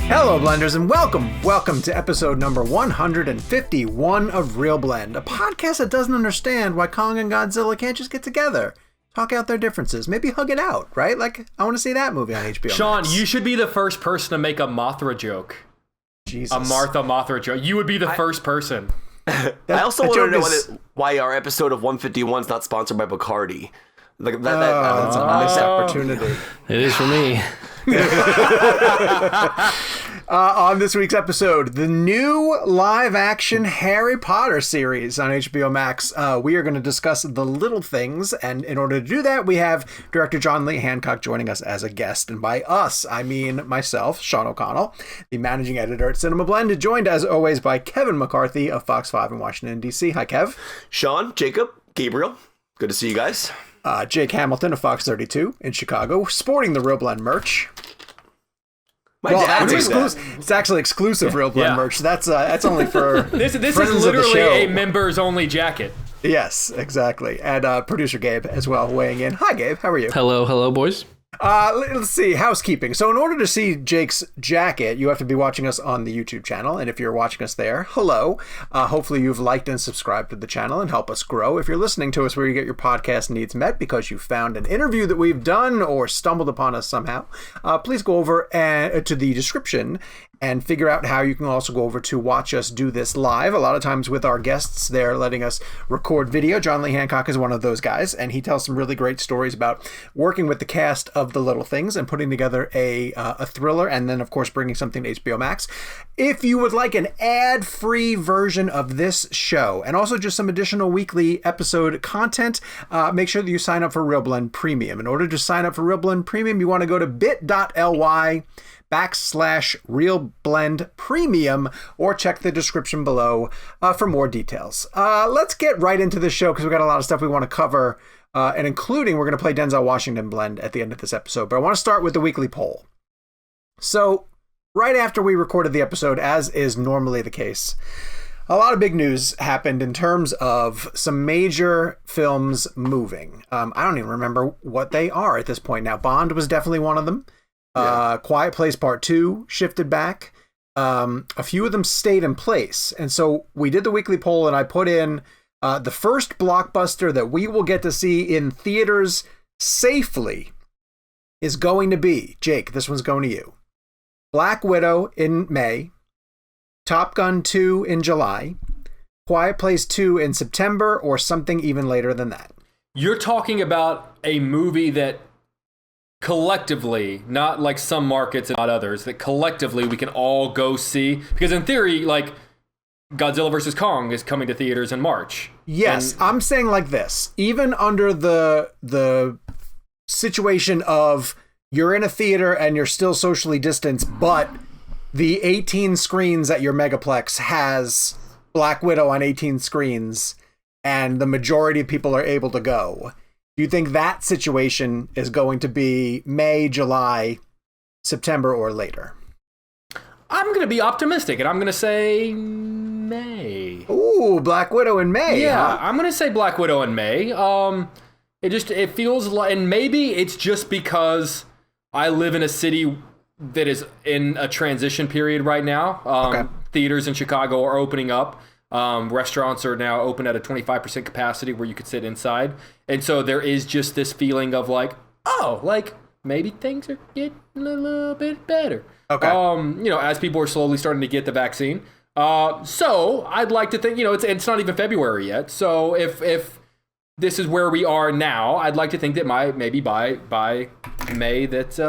Hello, Blenders, and welcome to episode number 151 of Real Blend, a podcast that doesn't understand why Kong and Godzilla can't just get together, talk out their differences, maybe hug it out, right? Like, I want to see that movie on HBO Sean, Max. you should be the first person to make a Mothra joke. Jesus. A Martha Mothra joke. You would be the first person. I also want to know why our episode of 151 is not sponsored by Bacardi. Like that's a missed opportunity. It is for me. On this week's episode, the new live-action Harry Potter series on HBO Max. We are going to discuss the little things, and in order to do that, we have director John Lee Hancock joining us as a guest. And by us, I mean myself, Sean O'Connell, the managing editor at Cinema Blend, joined as always by Kevin McCarthy of Fox 5 in Washington, D.C. Hi, Kev. Sean, Jacob, Gabriel, good to see you guys. Jake Hamilton of Fox 32 in Chicago, sporting the Real Blend merch. It's actually exclusive Real Blend merch. That's only for this is friends of the show. literally a members only jacket. Yes, exactly. And producer Gabe as well weighing in. Hi, Gabe. How are you? Hello, boys. Let's see. Housekeeping. So in order to see Jake's jacket, you have to be watching us on the YouTube channel. And if you're watching us there, hello. Hopefully you've liked and subscribed to the channel and help us grow. If you're listening to us where you get your podcast needs met because you found an interview that we've done or stumbled upon us somehow, please go over to the description and figure out how you can also go over to watch us do this live. A lot of times with our guests, they're letting us record video. John Lee Hancock is one of those guys, and he tells some really great stories about working with the cast of The Little Things and putting together a thriller, and then, of course, bringing something to HBO Max. If you would like an ad-free version of this show, and also just some additional weekly episode content, make sure that you sign up for Real Blend Premium. In order to sign up for Real Blend Premium, you want to go to bit.ly/Real Blend Premium, or check the description below for more details. Let's get right into the show because we've got a lot of stuff we want to cover, and including we're going to play Denzel Washington Blend at the end of this episode. But I want to start with the weekly poll. So right after we recorded the episode, as is normally the case, a lot of big news happened in terms of some major films moving. I don't even remember what they are at this point now. Bond was definitely one of them. Quiet Place Part 2 shifted back. A few of them stayed in place. And so we did the weekly poll, and I put in the first blockbuster that we will get to see in theaters safely is going to be, Jake, this one's going to you, Black Widow in May, Top Gun 2 in July, Quiet Place 2 in September, or something even later than that. You're talking about a movie that collectively, not like some markets and not others, that collectively we can all go see, because in theory, like, Godzilla vs. Kong is coming to theaters in March. Yes, and I'm saying like this, even under the situation of you're in a theater and you're still socially distanced, but the 18 screens at your megaplex has Black Widow on 18 screens and the majority of people are able to go. Do you think that situation is going to be May, July, September, or later? I'm going to be optimistic, and I'm going to say May. Ooh, Black Widow in May. Yeah, huh? I'm going to say Black Widow in May. It feels like, and maybe it's just because I live in a city that is in a transition period right now. Okay. Theaters in Chicago are opening up. Restaurants are now open at a 25% capacity where you could sit inside. And so there is just this feeling of like, oh, like maybe things are getting a little bit better. Okay. As people are slowly starting to get the vaccine. So I'd like to think, it's not even February yet. So if this is where we are now, I'd like to think that maybe by May that,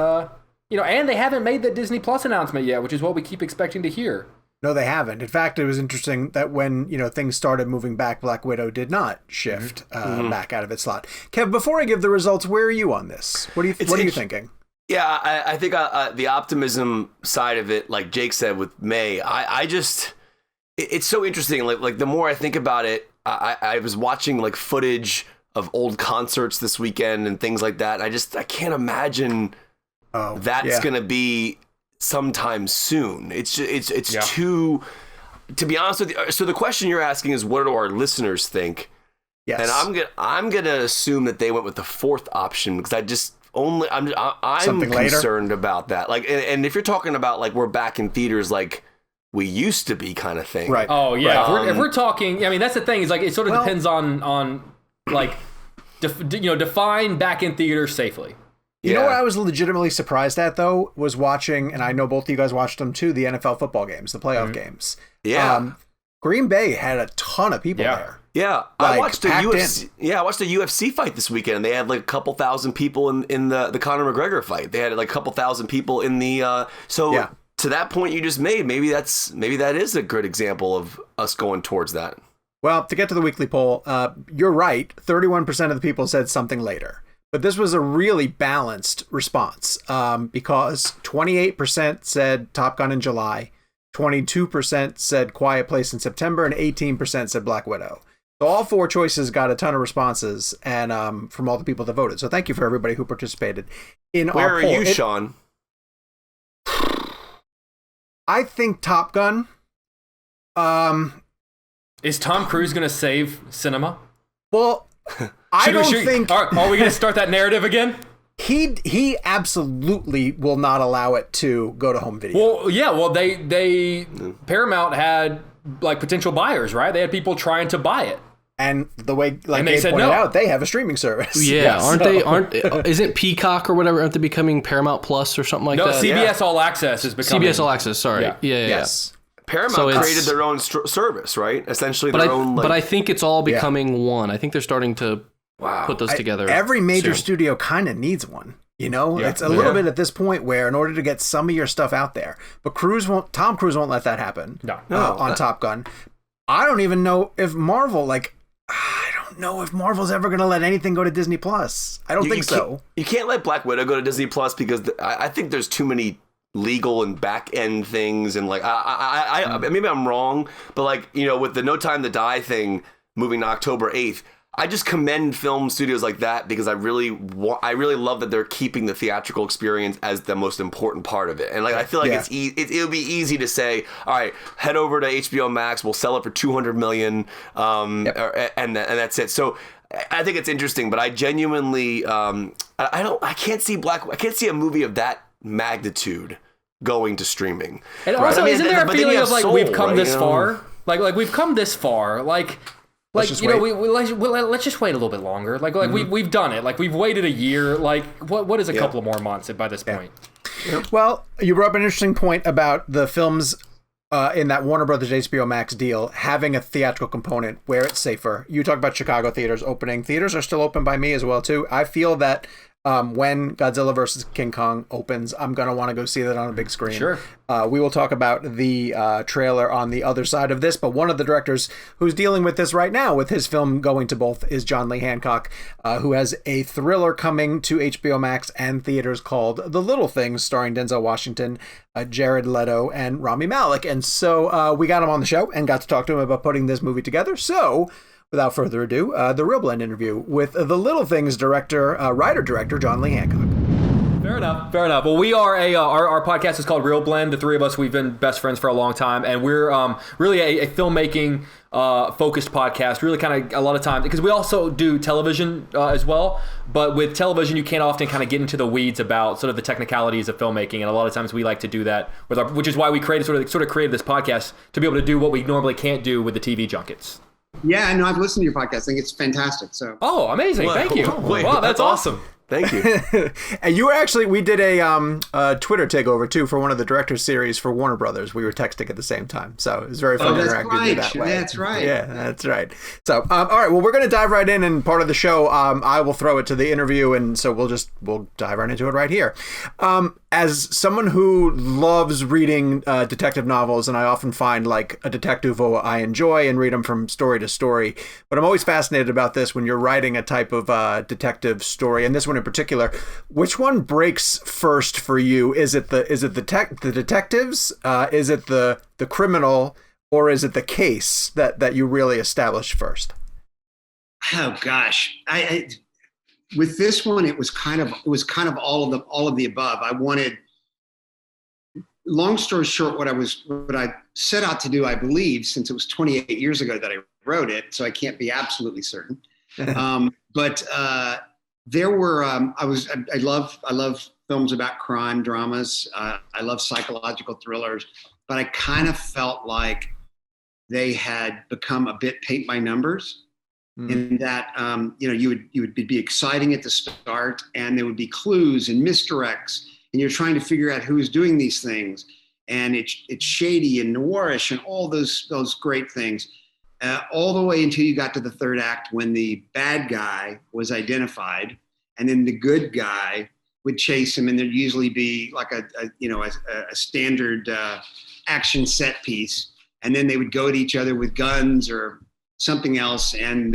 and they haven't made the Disney Plus announcement yet, which is what we keep expecting to hear. No, they haven't. In fact, it was interesting that when, things started moving back, Black Widow did not shift back out of its slot. Kev, before I give the results, where are you on this? What are you thinking? Yeah, I think the optimism side of it, like Jake said with May, it's so interesting. Like the more I think about it, I was watching like footage of old concerts this weekend and things like that. I can't imagine that's going to be sometime soon. It's too, to be honest with you. So the question you're asking is, what do our listeners think? Yes. And I'm gonna assume that they went with the fourth option because I'm concerned about that. Like, and if you're talking about like we're back in theaters like we used to be kind of thing. Right. Oh yeah. If we're talking, I mean, that's the thing is like it sort of depends on like define back in theaters safely. You know what I was legitimately surprised at, though, was watching, and I know both of you guys watched them too, the NFL football games, the playoff games. Yeah. Green Bay had a ton of people there. Yeah. I watched a UFC. Yeah, I watched a UFC fight this weekend, and they had like a couple thousand people in the Conor McGregor fight. They had like a couple thousand people in the to that point you just made, maybe that is a good example of us going towards that. Well, to get to the weekly poll, you're right. 31% of the people said something later. But this was a really balanced response because 28% said Top Gun in July, 22% said Quiet Place in September, and 18% said Black Widow. So all four choices got a ton of responses and from all the people that voted. So thank you for everybody who participated in Where our poll. Where are you, Sean? I think Top Gun. Is Tom Cruise going to save cinema? Well, I don't think... Are we going to start that narrative again? He absolutely will not allow it to go to home video. Well, yeah. Well, they Paramount had like potential buyers, right? They had people trying to buy it. And the way, like they pointed out, they have a streaming service. Yeah, isn't Peacock or whatever, aren't they becoming Paramount Plus or something like that? No, CBS All Access is becoming... CBS All Access, sorry. Yeah. Yes. Paramount created their own service, right? Essentially their own... But I think it's all becoming one. I think they're starting to put those together. Every major studio kind of needs one. You know, it's a little bit at this point where in order to get some of your stuff out there, but Tom Cruise won't let that happen on Top Gun. I don't even know if Marvel, I don't know if Marvel's ever going to let anything go to Disney Plus. I don't think so. You can't let Black Widow go to Disney Plus because I think there's too many legal and back end things, and like maybe I'm wrong, but with the No Time to Die thing moving to October 8th, I just commend film studios like that because I really love that they're keeping the theatrical experience as the most important part of it. And I feel like it'll be easy to say, all right, head over to HBO Max, we'll sell it for $200 million, and that's it. So I think it's interesting, but I genuinely I can't see a movie of that magnitude going to streaming. And also, isn't there a feeling of we've come this far? Like we've come this far. Let's just wait a little bit longer. We've done it. We've waited a year. What is a couple of more months by this point? Well, you brought up an interesting point about the films in that Warner Brothers HBO Max deal having a theatrical component where it's safer. You talk about Chicago theaters opening. Theaters are still open by me as well too. I feel that when Godzilla vs. King Kong opens, I'm going to want to go see that on a big screen. Sure. We will talk about the trailer on the other side of this, but one of the directors who's dealing with this right now with his film going to both is John Lee Hancock, who has a thriller coming to HBO Max and theaters called The Little Things, starring Denzel Washington, Jared Leto, and Rami Malek. And so we got him on the show and got to talk to him about putting this movie together. So without further ado, the Real Blend interview with The Little Things writer-director John Lee Hancock. Fair enough. Well, we are our podcast is called Real Blend. The three of us, we've been best friends for a long time, and we're really a filmmaking focused podcast. Really, kind of a lot of times because we also do television as well. But with television, you can't often kind of get into the weeds about sort of the technicalities of filmmaking, and a lot of times we like to do that which is why we created sort of created this podcast to be able to do what we normally can't do with the TV junkets. Yeah, no, I've listened to your podcast. I think it's fantastic. So. Oh, amazing! Thank you. Wow, that's awesome. Thank you. And you were actually, we did a Twitter takeover too for one of the director's series for Warner Brothers. We were texting at the same time, so it was very fun to interact with you that way. That's right. Yeah, that's right. So, all right, well, we're going to dive right in, and part of the show, I will throw it to the interview, and so we'll dive right into it right here. As someone who loves reading detective novels, and I often find a detective who I enjoy and read them from story to story, but I'm always fascinated about this when you're writing a type of detective story, and this one in particular. Which one breaks first for you? Is it the detectives? Is it the criminal, or is it the case that you really establish first? Oh gosh, I with this one it was kind of all of the above. I wanted, long story short, what I set out to do, I believe, since it was 28 years ago that I wrote it, so I can't be absolutely certain. But there were I love films about crime dramas. I love psychological thrillers, but I kind of felt like they had become a bit paint by numbers. In that you would be exciting at the start, and there would be clues and misdirects, and you're trying to figure out who's doing these things, and it's shady and noirish and all those great things, all the way until you got to the third act when the bad guy was identified, and then the good guy would chase him, and there'd usually be like a standard action set piece, and then they would go at each other with guns or something else, and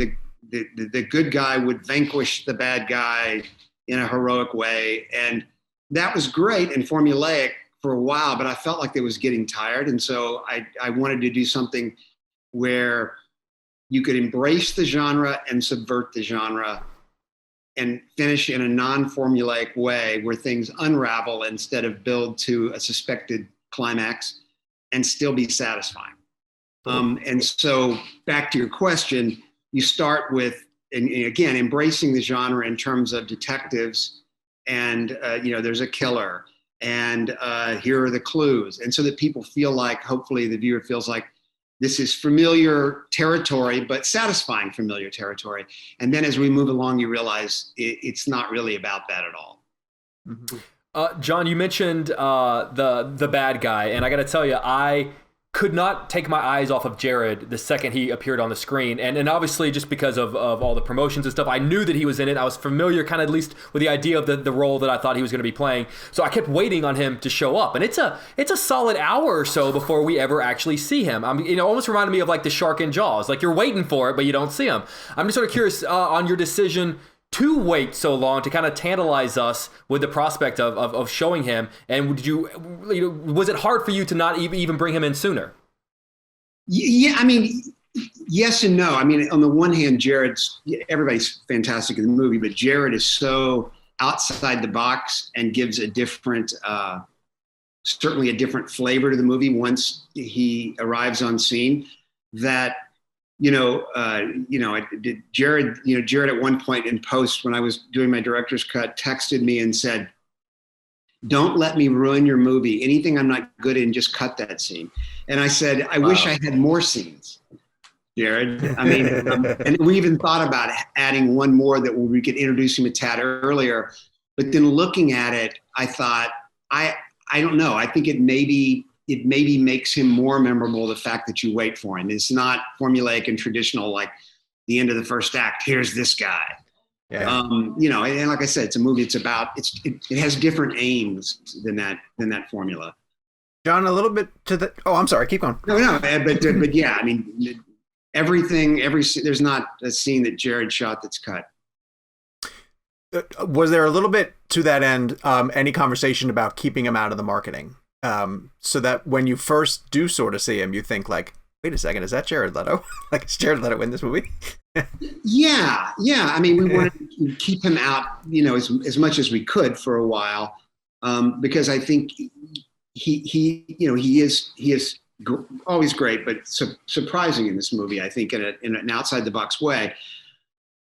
the good guy would vanquish the bad guy in a heroic way. And that was great and formulaic for a while, but I felt like it was getting tired. And so I wanted to do something where you could embrace the genre and subvert the genre and finish in a non-formulaic way where things unravel instead of build to a suspected climax and still be satisfying. And so back to your question, you start with, and again, embracing the genre in terms of detectives and, there's a killer and here are the clues. And so that people feel like, hopefully the viewer feels like this is familiar territory, but satisfying familiar territory. And then as we move along, you realize it's not really about that at all. Mm-hmm. John, you mentioned the bad guy, and I got to tell you, I could not take my eyes off of Jared the second he appeared on the screen. And obviously just because of all the promotions and stuff, I knew that he was in it. I was familiar kind of at least with the idea of the role that I thought he was going to be playing. So I kept waiting on him to show up. And it's a solid hour or so before we ever actually see him. Almost reminded me of like the shark in Jaws. Like you're waiting for it, but you don't see him. I'm just sort of curious on your decision to wait so long to kind of tantalize us with the prospect of showing him. And was it hard for you to not even bring him in sooner? Yeah, yes and no. On the one hand, everybody's fantastic in the movie, but Jared is so outside the box and gives a different, certainly a different flavor to the movie once he arrives on scene that, Jared at one point in post when I was doing my director's cut texted me and said, "Don't let me ruin your movie. Anything I'm not good in, just cut that scene." And I said, "I wish I had more scenes, Jared." And we even thought about adding one more that we could introduce him a tad earlier. But then looking at it, I thought, I don't know. I think it maybe makes him more memorable, the fact that you wait for him. It's not formulaic and traditional, like the end of the first act, here's this guy. Yeah. And like I said, it's a movie. It has different aims than that formula. John, a little bit to the. Oh, I'm sorry. Keep going. No, but yeah. There's not a scene that Jared shot that's cut. Was there a little bit to that end? Any conversation about keeping him out of the marketing, so that when you first do sort of see him, you think like, wait a second, is that Jared Leto? Like, is Jared Leto in this movie? Yeah. We wanted to keep him out, as much as we could for a while, because I think he is always great, but surprising in this movie. I think in an outside the box way.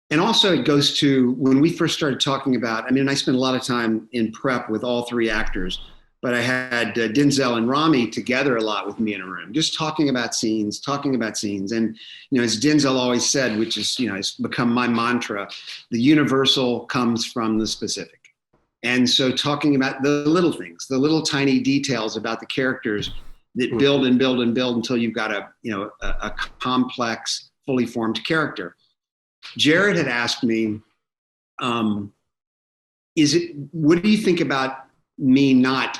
And also it goes to when we first started talking about. I spent a lot of time in prep with all three actors. But I had Denzel and Rami together a lot with me in a room, just talking about scenes. And, as Denzel always said, which is, it's become my mantra, the universal comes from the specific. And so talking about the little things, the little tiny details about the characters that build and build and build until you've got a complex, fully formed character. Jared had asked me, what do you think about me not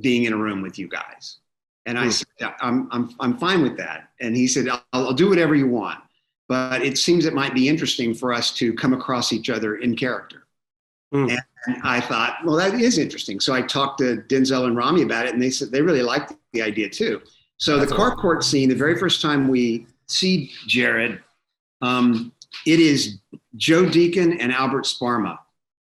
being in a room with you guys? And I said, I'm fine with that. And he said, I'll do whatever you want, but it seems it might be interesting for us to come across each other in character. And I thought, well, that is interesting. So I talked to Denzel and Rami about it, and they said they really liked the idea too. So the carport scene, the very first time we see Jared, it is Joe Deacon and Albert Sparma.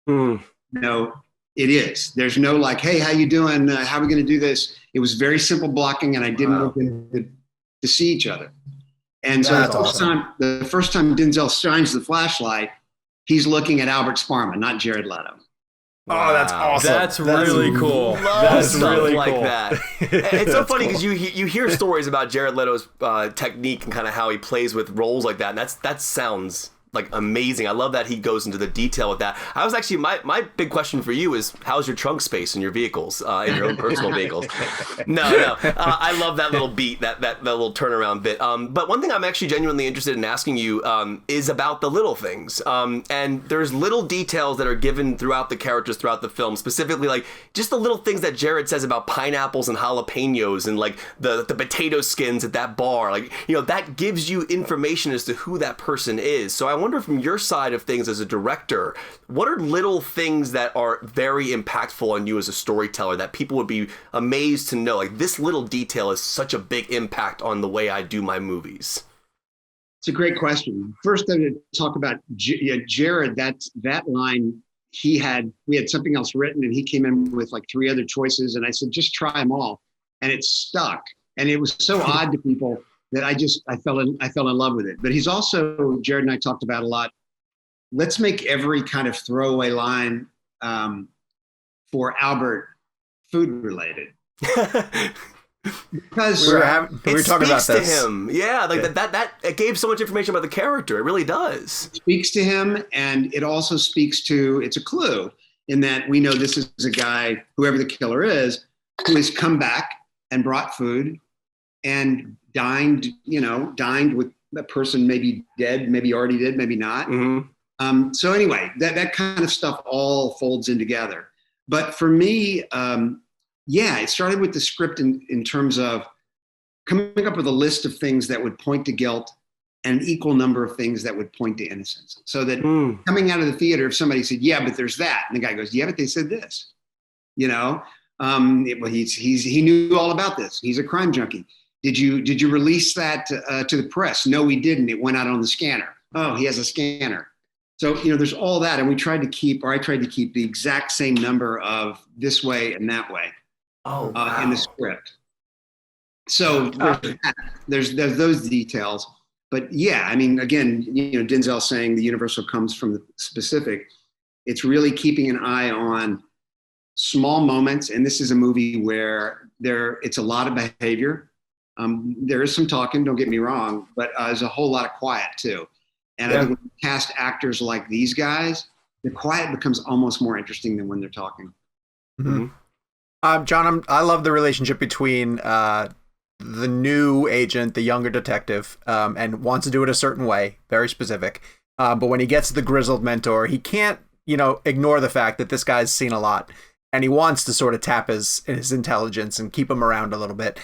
No, it is. There's no like, hey, how you doing? How are we going to do this? It was very simple blocking, and I didn't want them to see each other. And so the first time Denzel shines the flashlight, he's looking at Albert Sparma, not Jared Leto. Oh, that's awesome. That's really cool. Love That's stuff really like cool. that. It's so funny because you hear stories about Jared Leto's technique and kind of how he plays with roles like that, and that sounds like amazing. I love that he goes into the detail with that. I was actually my big question for you is, how's your trunk space in your vehicles, in your own personal vehicles? No. I love that little beat, that little turnaround bit. But one thing I'm actually genuinely interested in asking you is about the little things. And there's little details that are given throughout the characters throughout the film, specifically like just the little things that Jared says about pineapples and jalapenos and like the potato skins at that bar. Like, that gives you information as to who that person is. So I wonder, from your side of things as a director, what are little things that are very impactful on you as a storyteller that people would be amazed to know? Like, this little detail has such a big impact on the way I do my movies. It's a great question. First, I'm going to talk about Jared. That line, we had something else written, and he came in with like 3 other choices, and I said, just try them all, and it stuck. And it was so odd to people that I fell in love with it. But he's also, Jared and I talked about a lot, let's make every kind of throwaway line for Albert food related. Because we were talking about this. To him. Yeah, that it gave so much information about the character. It really does. It speaks to him, and it also speaks to, it's a clue in that we know this is a guy, whoever the killer is, who has come back and brought food and dined with a person maybe dead, maybe already dead, maybe not. Mm-hmm. So anyway, that kind of stuff all folds in together. But for me, it started with the script in terms of coming up with a list of things that would point to guilt and an equal number of things that would point to innocence. So that coming out of the theater, if somebody said, yeah, but there's that, and the guy goes, yeah, but they said this, he knew all about this. He's a crime junkie. Did you release that to the press? No, we didn't. It went out on the scanner. Oh, he has a scanner. So, there's all that. And I tried to keep the exact same number of this way and that way in the script. So there's those details. But yeah, I mean, again, Denzel saying the universal comes from the specific. It's really keeping an eye on small moments. And this is a movie where it's a lot of behavior. There is some talking, don't get me wrong, but there's a whole lot of quiet too. And I think when you cast actors like these guys, the quiet becomes almost more interesting than when they're talking. Mm-hmm. John, I love the relationship between the new agent, the younger detective, and wants to do it a certain way, very specific. But when he gets the grizzled mentor, he can't, ignore the fact that this guy's seen a lot, and he wants to sort of tap his intelligence and keep him around a little bit.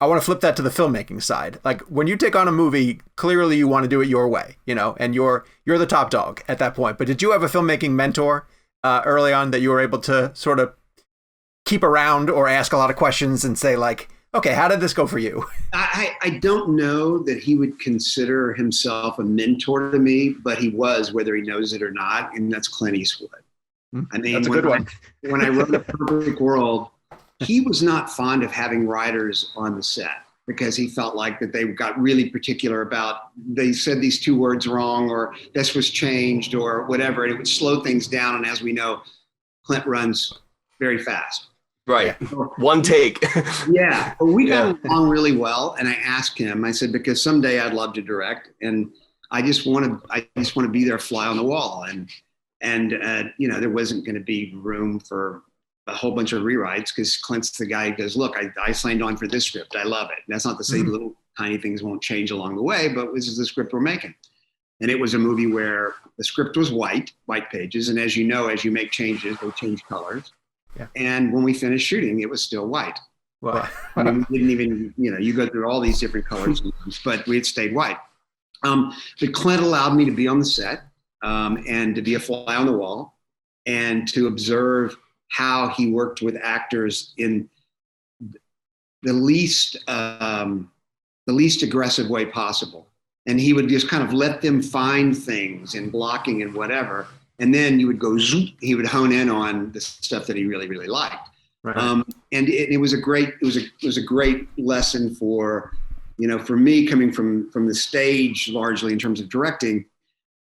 I want to flip that to the filmmaking side. Like, when you take on a movie, clearly you want to do it your way, and you're the top dog at that point. But did you have a filmmaking mentor early on that you were able to sort of keep around or ask a lot of questions and say, like, okay, how did this go for you? I don't know that he would consider himself a mentor to me, but he was, whether he knows it or not, and that's Clint Eastwood. I mean, that's a good one. When I wrote A Perfect World, he was not fond of having writers on the set because he felt like that they got really particular about, they said these 2 words wrong, or this was changed, or whatever, and it would slow things down. And as we know, Clint runs very fast. Right. One take. Yeah. But we got along really well. And I asked him, I said, because someday I'd love to direct, and I just want to be there, fly on the wall. And there wasn't going to be room for a whole bunch of rewrites because Clint's the guy who goes, look, I signed on for this script. I love it. And that's not to say little tiny things won't change along the way, but this is the script we're making. And it was a movie where the script was white pages. And as you know, as you make changes, they change colors. Yeah. And when we finished shooting, it was still white. Wow. I mean, we didn't even, you go through all these different colors, but we had stayed white. But Clint allowed me to be on the set and to be a fly on the wall and to observe how he worked with actors in the least aggressive way possible. And he would just kind of let them find things in blocking and whatever. And then you would go, zoom, he would hone in on the stuff that he really, really liked. Right. And it was a great lesson for me coming from the stage largely in terms of directing.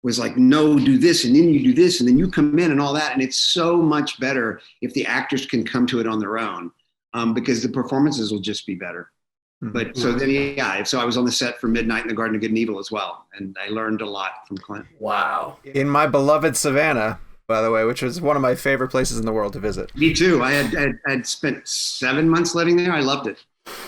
was like, no, do this, and then you do this, and then you come in and all that. And it's so much better if the actors can come to it on their own, because the performances will just be better. But so then, yeah, so I was on the set for Midnight in the Garden of Good and Evil as well. And I learned a lot from Clint. Wow. In my beloved Savannah, by the way, which was one of my favorite places in the world to visit. Me too. I had spent 7 months living there. I loved it.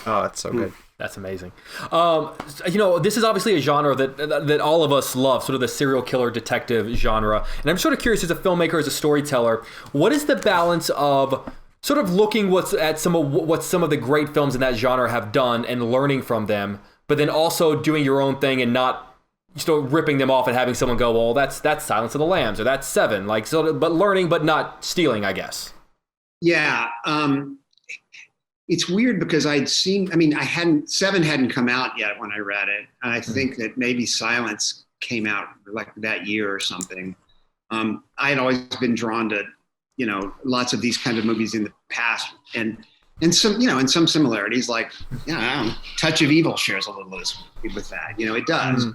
Oh, it's so good. That's amazing. This is obviously a genre that all of us love, sort of the serial killer detective genre. And I'm sort of curious, as a filmmaker, as a storyteller, what is the balance of sort of looking at some of the great films in that genre have done and learning from them, but then also doing your own thing and not still ripping them off and having someone go, well, that's Silence of the Lambs or that's Seven, like, so, but learning but not stealing, I guess. Yeah. It's weird because Seven hadn't come out yet when I read it. And I think that maybe Silence came out like that year or something. I had always been drawn to, lots of these kind of movies in the past, and some, and some similarities, like, Touch of Evil shares a little with that. It does.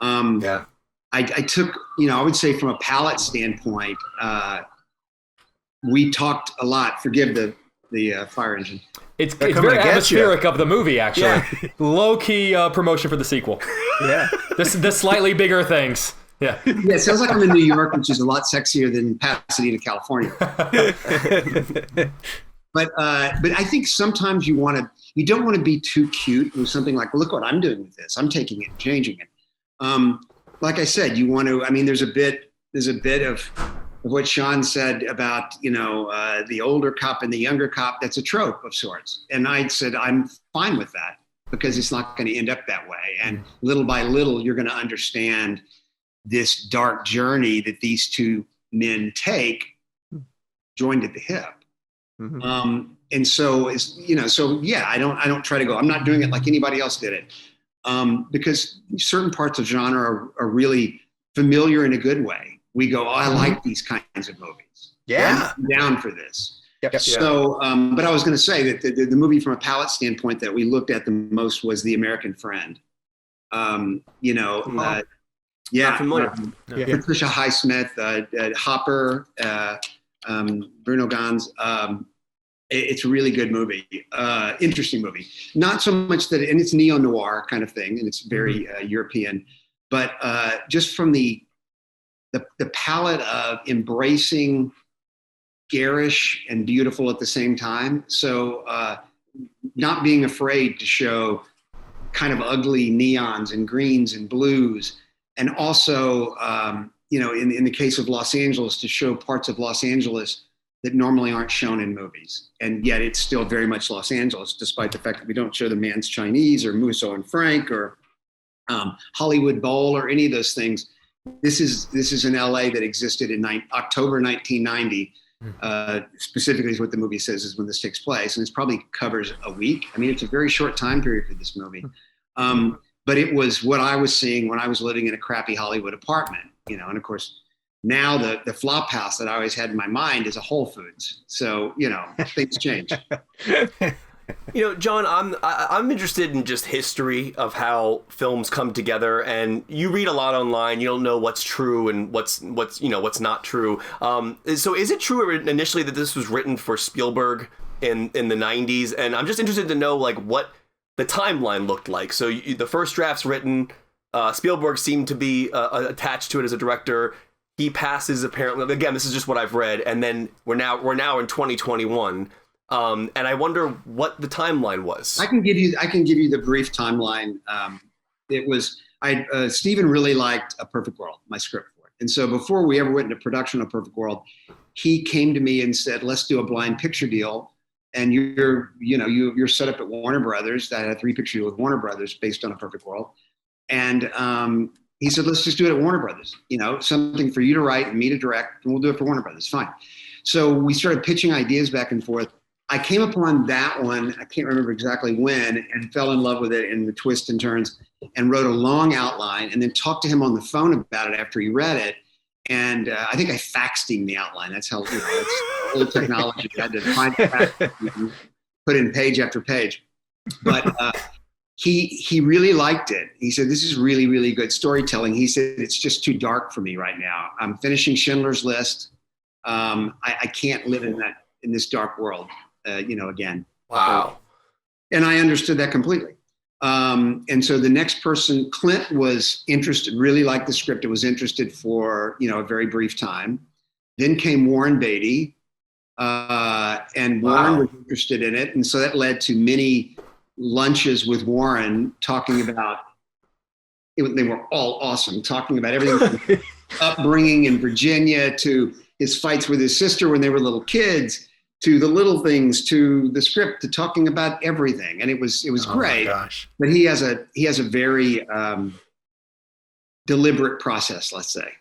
Yeah. I took, I would say from a palette standpoint, we talked a lot. Forgive the fire engine. It's very atmospheric of the movie, actually. Yeah. Low-key promotion for the sequel. Yeah. The slightly bigger things. Yeah. Yeah, it sounds like I'm in New York, which is a lot sexier than Pasadena, California. But I think sometimes you don't want to be too cute with something like, well, look what I'm doing with this. I'm taking it and changing it. Like I said, you want to, there's a bit of what Sean said about, the older cop and the younger cop. That's a trope of sorts. And I said, I'm fine with that because it's not going to end up that way. And little by little, you're going to understand this dark journey that these two men take, joined at the hip. Mm-hmm. And so I don't try to go, I'm not doing it like anybody else did it. Because certain parts of genre are really familiar in a good way. We go, I like these kinds of movies. Yeah. I'm down for this. Yep. So, but I was going to say that the movie from a palette standpoint that we looked at the most was The American Friend. Not familiar. Patricia Highsmith, Hopper, Bruno Ganz. It's a really good movie, interesting movie. Not so much that, and it's neo-noir kind of thing, and it's very European, but just from the palette of embracing garish and beautiful at the same time. So not being afraid to show kind of ugly neons and greens and blues, and also, in the case of Los Angeles, to show parts of Los Angeles that normally aren't shown in movies. And yet it's still very much Los Angeles, despite the fact that we don't show The Man's Chinese or Musso and Frank or Hollywood Bowl or any of those things. This is an LA that existed in October 1990. Specifically is what the movie says is when this takes place. And it probably covers a week. It's a very short time period for this movie. But it was what I was seeing when I was living in a crappy Hollywood apartment, and of course, now the flop house that I always had in my mind is a Whole Foods. So, things change. John, I'm interested in just history of how films come together, and you read a lot online. You don't know what's true and what's not true. So is it true initially that this was written for Spielberg in the 90s? And I'm just interested to know what the timeline looked like. So the first draft's written, Spielberg seemed to be attached to it as a director. He passes, apparently. Again, this is just what I've read, and then we're now in 2021, and I wonder what the timeline was. I can give you the brief timeline. It was Stephen really liked A Perfect World, my script for it, and so before we ever went into production of A Perfect World, he came to me and said, "Let's do a blind picture deal." And you're set up at Warner Brothers. I had a 3-picture deal with Warner Brothers based on A Perfect World, and he said, let's just do it at Warner Brothers, something for you to write and me to direct, and we'll do it for Warner Brothers. Fine. So we started pitching ideas back and forth. I came upon that one, I can't remember exactly when, and fell in love with it and the twists and turns, and wrote a long outline, and then talked to him on the phone about it after he read it. And I think I faxed him the outline. That's how, that's old technology. I had to find it, put in page after page. But he really liked it. He said, this is really, really good storytelling. He said, it's just too dark for me right now. I'm finishing Schindler's List. I can't live in this dark world, again. Wow. And I understood that completely. And so the next person, Clint, was interested, really liked the script. It was interested for, a very brief time. Then came Warren Beatty, and Warren was interested in it. And so that led to many lunches with Warren talking about it. They were all awesome, talking about everything from upbringing in Virginia to his fights with his sister when they were little kids, to the little things, to the script, to talking about everything. And it was great. My gosh. But he has a very deliberate process, let's say.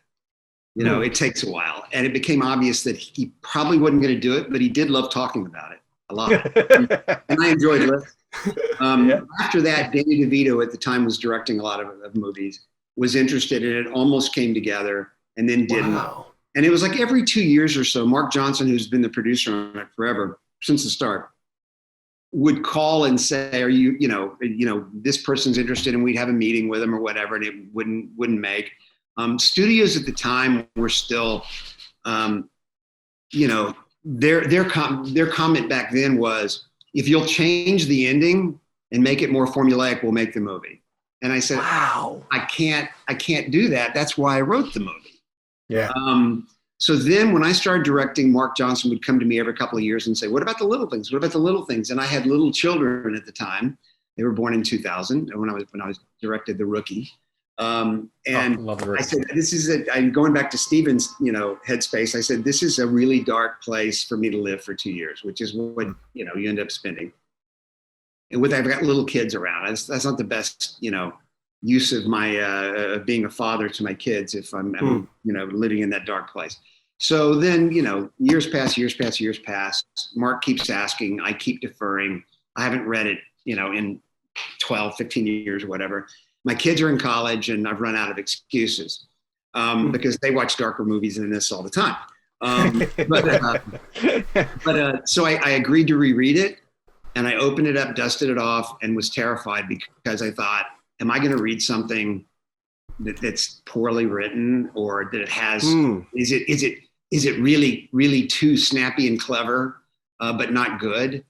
It takes a while. And it became obvious that he probably wasn't going to do it, but he did love talking about it a lot. And I enjoyed it. After that, Danny DeVito at the time was directing a lot of movies, was interested in it, almost came together, and then didn't. Wow. And it was like every 2 years or so, Mark Johnson, who's been the producer on it forever, since the start, would call and say, are you, this person's interested, and we'd have a meeting with them or whatever, and it wouldn't make. Studios at the time were still, their comment back then was, if you'll change the ending and make it more formulaic, we'll make the movie. And I said, wow, I can't do that. That's why I wrote the movie. Yeah. So then when I started directing, Mark Johnson would come to me every couple of years and say, what about the little things? What about the little things? And I had little children at the time. They were born in 2000 when I was directed The Rookie. And I said, this is I'm going back to Steven's, headspace. I said, this is a really dark place for me to live for 2 years, which is what, you end up spending. And I've got little kids around. That's not the best, use of my being a father to my kids if I'm living in that dark place. So then, years pass. Mark keeps asking, I keep deferring. I haven't read it, in 12, 15 years or whatever. My kids are in college and I've run out of excuses because they watch darker movies than this all the time. So I agreed to reread it, and I opened it up, dusted it off, and was terrified because I thought, am I going to read something that's poorly written, or that it has, is it really, really too snappy and clever, but not good?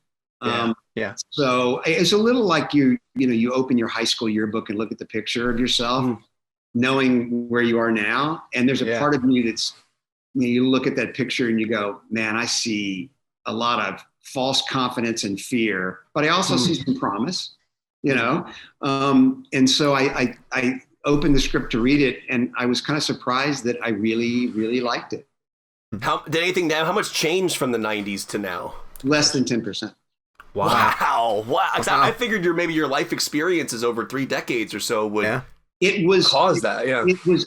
Yeah. So it's a little like you open your high school yearbook and look at the picture of yourself, knowing where you are now. And there's a part of you that's, you look at that picture and you go, man, I see a lot of false confidence and fear, but I also see some promise, and so I opened the script to read it, and I was kind of surprised that I really, really liked it. How much changed from the 90s to now? Less than 10%. Wow. I figured your life experience is over 3 decades or so would cause that. Yeah. It was,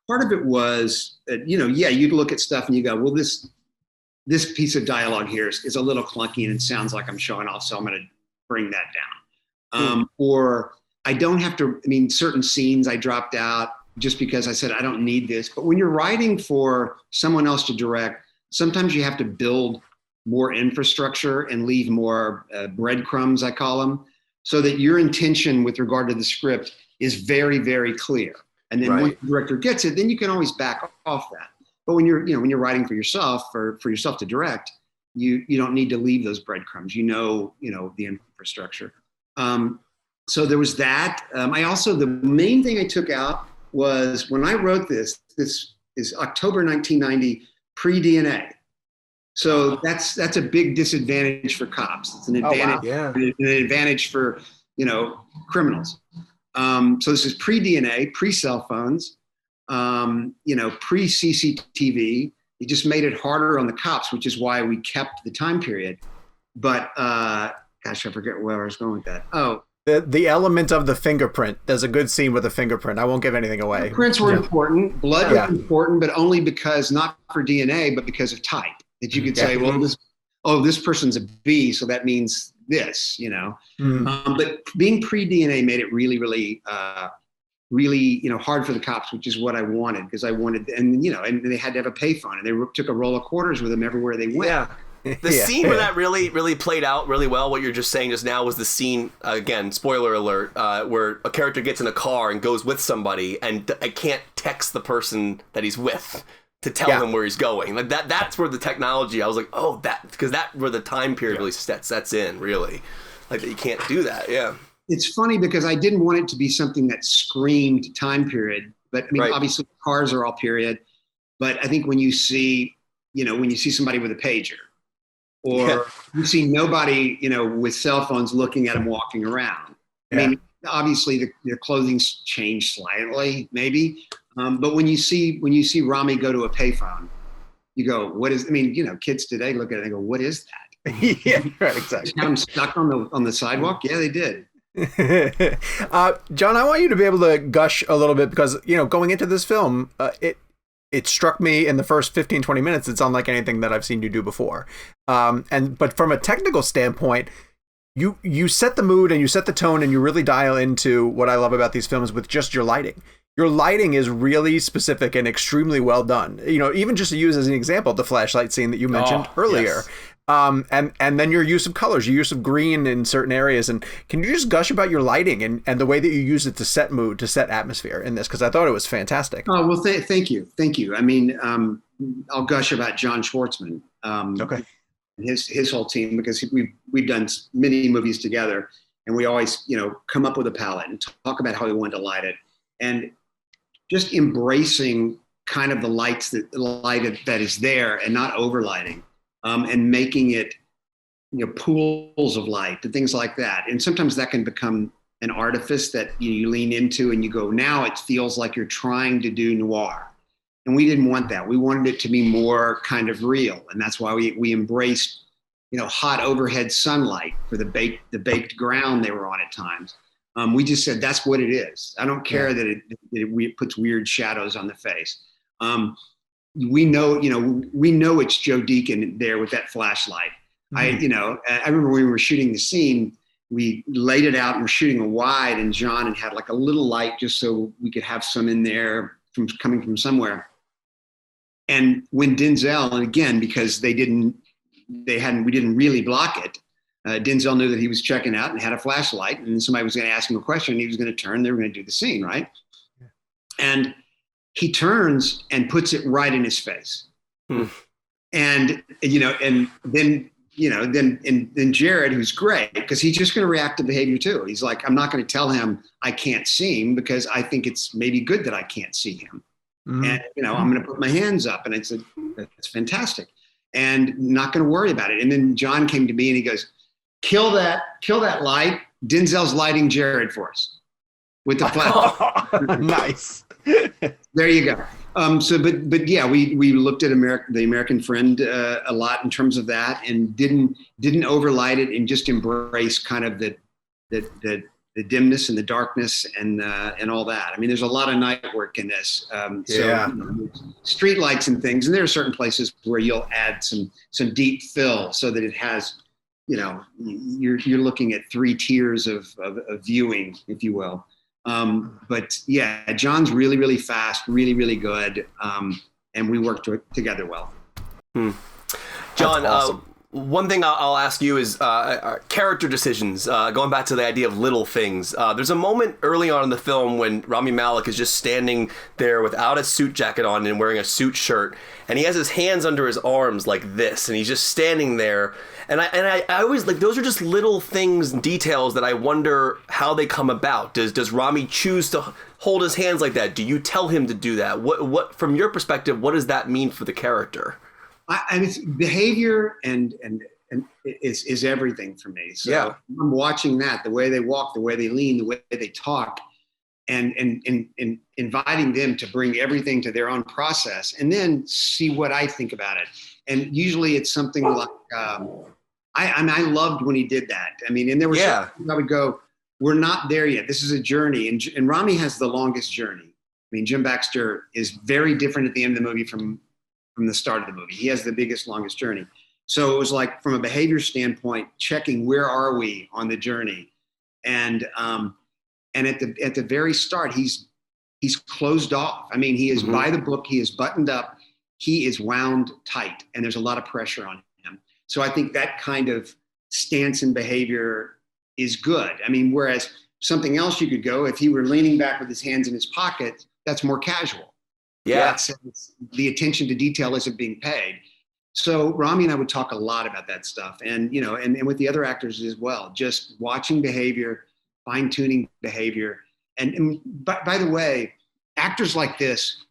part of it was, you'd look at stuff and you go, well, this piece of dialogue here is a little clunky and it sounds like I'm showing off, so I'm going to bring that down. Or I don't have to, certain scenes I dropped out just because I said, I don't need this. But when you're writing for someone else to direct, sometimes you have to build more infrastructure and leave more breadcrumbs, I call them, so that your intention with regard to the script is very, very clear. And then when the director gets it, then you can always back off that. But when you're writing for yourself or for yourself to direct, you don't need to leave those breadcrumbs. The infrastructure. So there was that. The main thing I took out was when I wrote this is October 1990, pre-DNA. So that's a big disadvantage for cops. It's an advantage, an advantage for, criminals. So this is pre-DNA, pre-cell phones, pre-CCTV. It just made it harder on the cops, which is why we kept the time period. But I forget where I was going with that. Oh, the element of the fingerprint. There's a good scene with a fingerprint. I won't give anything away. Prints were important. Blood was important, but only because, not for DNA, but because of type. That you could say, well, this person's a B, so that means this, But being pre-DNA made it really, really, really, hard for the cops, which is what I wanted, because I wanted, and they had to have a payphone, and they took a roll of quarters with them everywhere they went. The scene where that really played out really well, what you're just saying just now, was the scene, again, spoiler alert, where a character gets in a car and goes with somebody, and I can't text the person that he's with to tell him where he's going. Like that's where the technology, I was like, oh, because that where the time period really sets in, really. Like that you can't do that, It's funny because I didn't want it to be something that screamed time period, but I mean, obviously cars are all period, but I think when you see somebody with a pager, or you see nobody, with cell phones looking at them walking around. I mean, obviously their clothing's changed slightly, maybe, but when you see Rami go to a payphone, you go, what is? I mean, kids today look at it and go, what is that? Yeah, right, exactly. Just have them stuck on the sidewalk. Yeah, they did. John, I want you to be able to gush a little bit because, going into this film, it struck me in the first 15, 20 minutes, it's unlike anything that I've seen you do before. But from a technical standpoint, you set the mood and you set the tone and you really dial into what I love about these films with just your lighting. Your lighting is really specific and extremely well done. Even just to use as an example, the flashlight scene that you mentioned earlier. Yes. And then your use of colors, your use of green in certain areas. And can you just gush about your lighting and the way that you use it to set mood, to set atmosphere in this? Because I thought it was fantastic. Oh, well, thank you. Thank you. I mean, I'll gush about John Schwartzman. Okay. His whole team, because we've done many movies together, and we always, come up with a palette and talk about how we want to light it. And just embracing kind of the light that is there and not overlighting. And making it, pools of light and things like that. And sometimes that can become an artifice that you lean into and you go, now it feels like you're trying to do noir. And we didn't want that. We wanted it to be more kind of real. And that's why we embraced, hot overhead sunlight for the baked ground they were on at times. We just said, that's what it is. I don't care that it puts weird shadows on the face. We know it's Joe Deacon there with that flashlight. Mm-hmm. I remember when we were shooting the scene, we laid it out and we're shooting a wide, and John had like a little light just so we could have some in there coming from somewhere. And when Denzel, and again, because we didn't really block it, Denzel knew that he was checking out and had a flashlight, and somebody was going to ask him a question, and he was going to turn, they were going to do the scene, right? Yeah. And he turns and puts it right in his face. And, and then Jared, who's great, because he's just going to react to behavior too. He's like, I'm not going to tell him I can't see him because I think it's maybe good that I can't see him. Mm-hmm. And, I'm going to put my hands up. And I said, that's fantastic. And not going to worry about it. And then John came to me and he goes, kill that light. Denzel's lighting Jared for us with the flash. Nice. There you go. But yeah, we looked at the American Friend a lot in terms of that, and didn't overlight it, and just embrace kind of the dimness and the darkness and all that. I mean, there's a lot of night work in this. Street lights and things, and there are certain places where you'll add some deep fill so that it has, you're looking at 3 tiers of viewing, if you will. But yeah, John's really, really fast, really, really good. And we work together well. John, awesome. One thing I'll ask you is character decisions, going back to the idea of little things. There's a moment early on in the film when Rami Malek is just standing there without a suit jacket on and wearing a suit shirt, and he has his hands under his arms like this, and he's just standing there. And I always, like, those are just little things and details that I wonder how they come about. Does Rami choose to hold his hands like that? Do you tell him to do that? What from your perspective, what does that mean for the character? It's behavior and is everything for me. So yeah. I'm watching that, the way they walk, the way they lean, the way they talk, and inviting them to bring everything to their own process, and then see what I think about it. And usually it's something like, I loved when he did that. I mean, and there were some I would go, we're not there yet. This is a journey. And Rami has the longest journey. I mean, Jim Baxter is very different at the end of the movie from the start of the movie. He has the biggest, longest journey. So it was like, from a behavior standpoint, checking where are we on the journey. And at the very start, he's closed off. I mean, he is by the book, he is buttoned up, he is wound tight, and there's a lot of pressure on him. So I think that kind of stance and behavior is good. I mean, whereas something else you could go, if he were leaning back with his hands in his pocket, that's more casual. Yeah. The attention to detail isn't being paid. So Rami and I would talk a lot about that stuff, and and with the other actors as well, just watching behavior, fine-tuning behavior. And by the way, actors like this,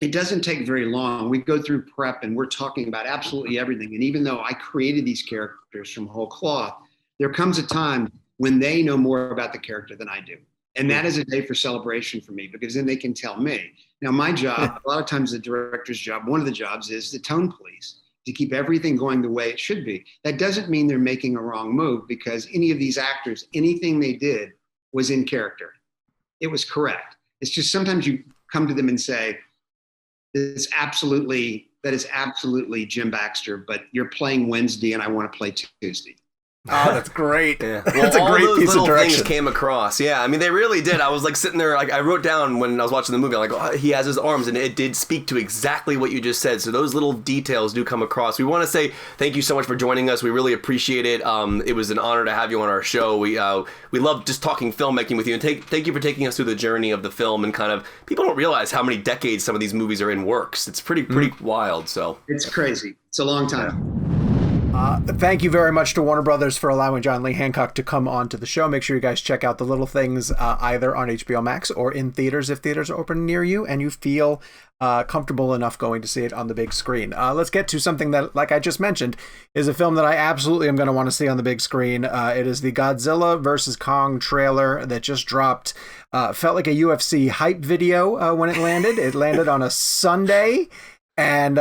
it doesn't take very long. We go through prep and we're talking about absolutely everything. And even though I created these characters from whole cloth, there comes a time when they know more about the character than I do. And that is a day for celebration for me, because then they can tell me. Now, my job, a lot of times the director's job, one of the jobs is the tone police, to keep everything going the way it should be. That doesn't mean they're making a wrong move, because any of these actors, anything they did was in character. It was correct. It's just sometimes you come to them and say, that is absolutely Jim Baxter, but you're playing Wednesday and I want to play Tuesday. Oh, that's great. Yeah. That's Well, a great all those piece of little direction. things came across. Yeah, I mean, they really did. I was like sitting there, like I wrote down when I was watching the movie, I'm like, oh, he has his arms, and it did speak to exactly what you just said. So those little details do come across. We want to say thank you so much for joining us. We really appreciate it. It was an honor to have you on our show. We love just talking filmmaking with you, and thank you for taking us through the journey of the film. And kind of, people don't realize how many decades some of these movies are in works. It's pretty wild. So it's crazy. It's a long time. Thank you very much to Warner Brothers for allowing John Lee Hancock to come onto the show. Make sure you guys check out The Little Things either on HBO Max or in theaters if theaters are open near you and you feel comfortable enough going to see it on the big screen. Let's get to something that, like I just mentioned, is a film that I absolutely am going to want to see on the big screen. It is the Godzilla vs. Kong trailer that just dropped. Felt like a UFC hype video when it landed. It landed on a Sunday, and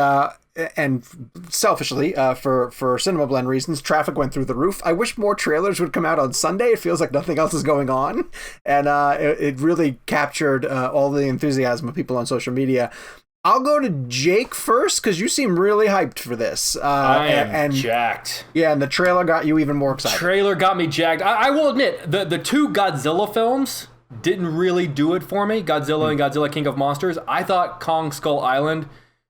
selfishly, for Cinema Blend reasons, traffic went through the roof. I wish more trailers would come out on Sunday. It feels like nothing else is going on. And it really captured all the enthusiasm of people on social media. I'll go to Jake first, because you seem really hyped for this. I am jacked. Yeah, and the trailer got you even more excited. Trailer got me jacked. I will admit, the two Godzilla films didn't really do it for me. Godzilla and Godzilla King of Monsters. I thought Kong Skull Island...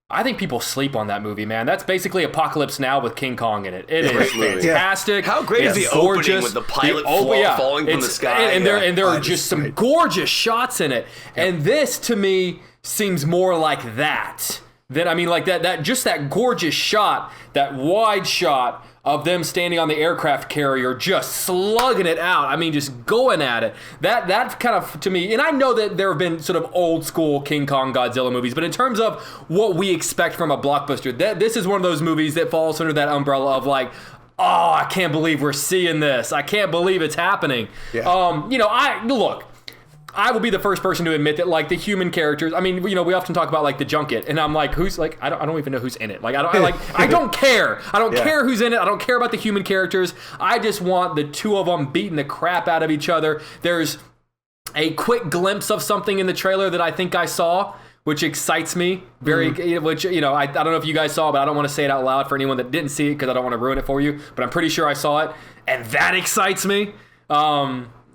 I think people sleep on that movie, man. That's basically Apocalypse Now with King Kong in it. It is fantastic. How great is the opening with the pilot falling from the sky? And there are just some gorgeous shots in it. And this, to me, seems more like that. That gorgeous shot, that wide shot of them standing on the aircraft carrier, just slugging it out. I mean, just going at it. That kind of, to me, and I know that there have been sort of old school King Kong Godzilla movies, but in terms of what we expect from a blockbuster, this is one of those movies that falls under that umbrella of like, oh, I can't believe we're seeing this. I can't believe it's happening. Yeah. I will be the first person to admit that, like, the human characters. I mean, we often talk about like the junket, and I'm like, who's like, I don't even know who's in it. Like, I don't care. I don't care who's in it. I don't care about the human characters. I just want the two of them beating the crap out of each other. There's a quick glimpse of something in the trailer that I think I saw, which excites me very. Which I don't know if you guys saw, but I don't want to say it out loud for anyone that didn't see it because I don't want to ruin it for you. But I'm pretty sure I saw it, and that excites me.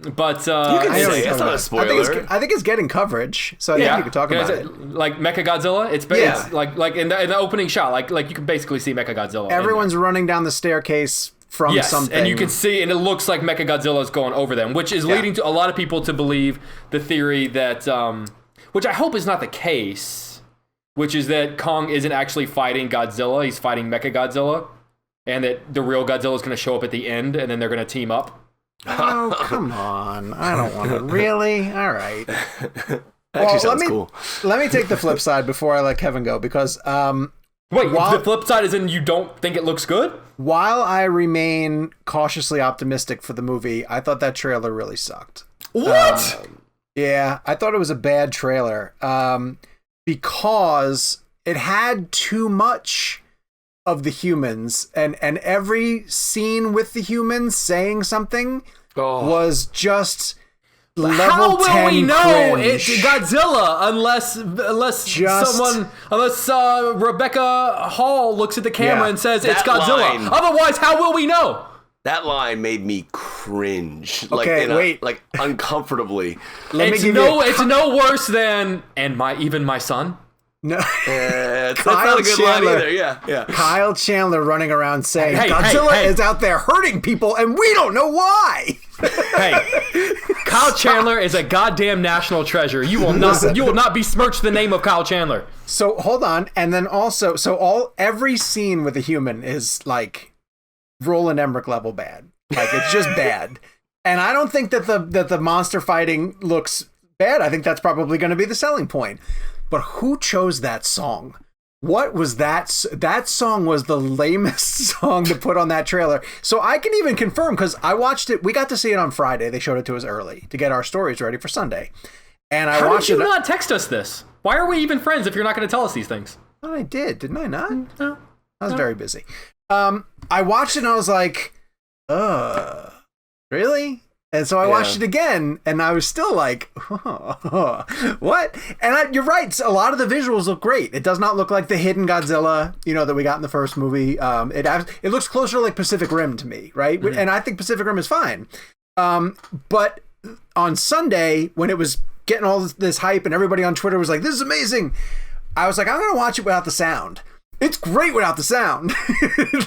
But you can say it's not a spoiler. I think it's getting coverage, so I think you can talk about it. Like Mechagodzilla, it's like in the opening shot, like you can basically see Mechagodzilla. Everyone's running down the staircase from something, and you can see, and it looks like Mechagodzilla is going over them, which is leading to a lot of people to believe the theory that, which I hope is not the case, which is that Kong isn't actually fighting Godzilla; he's fighting Mechagodzilla, and that the real Godzilla is going to show up at the end, and then they're going to team up. Oh, come on. I don't want to. Really? All right. Actually sounds cool. Let me take the flip side before I let Kevin go, because... the flip side is in you don't think it looks good? While I remain cautiously optimistic for the movie, I thought that trailer really sucked. What? Yeah, I thought it was a bad trailer because it had too much of the humans, and every scene with the humans saying something was just level 10 How will we know cringe. it's Godzilla unless Rebecca Hall looks at the camera and says it's Godzilla? Otherwise, how will we know? That line made me cringe. Okay, like uncomfortably. It's no worse than even my son. No. That's not a good line either. Yeah. Kyle Chandler running around saying Hey, Godzilla is out there hurting people and we don't know why. Hey, Kyle Chandler is a goddamn national treasure. You will not besmirch the name of Kyle Chandler. So hold on, and then also, every scene with a human is like Roland Emmerich level bad. Like it's just bad. And I don't think that the monster fighting looks bad. I think that's probably going to be the selling point. But who chose that song? What was that? That song was the lamest song to put on that trailer. So I can even confirm, because I watched it. We got to see it on Friday. They showed it to us early to get our stories ready for Sunday. And I watched it. How did you not text us this? Why are we even friends if you're not going to tell us these things? Oh, I did. Didn't I not? No. I was very busy. I watched it and I was like, really? And so I watched it again, and I was still like, what? And you're right. A lot of the visuals look great. It does not look like the hidden Godzilla, that we got in the first movie. It looks closer to like Pacific Rim to me, right? Mm-hmm. And I think Pacific Rim is fine. But on Sunday, when it was getting all this hype and everybody on Twitter was like, this is amazing, I was like, I'm going to watch it without the sound. It's great without the sound.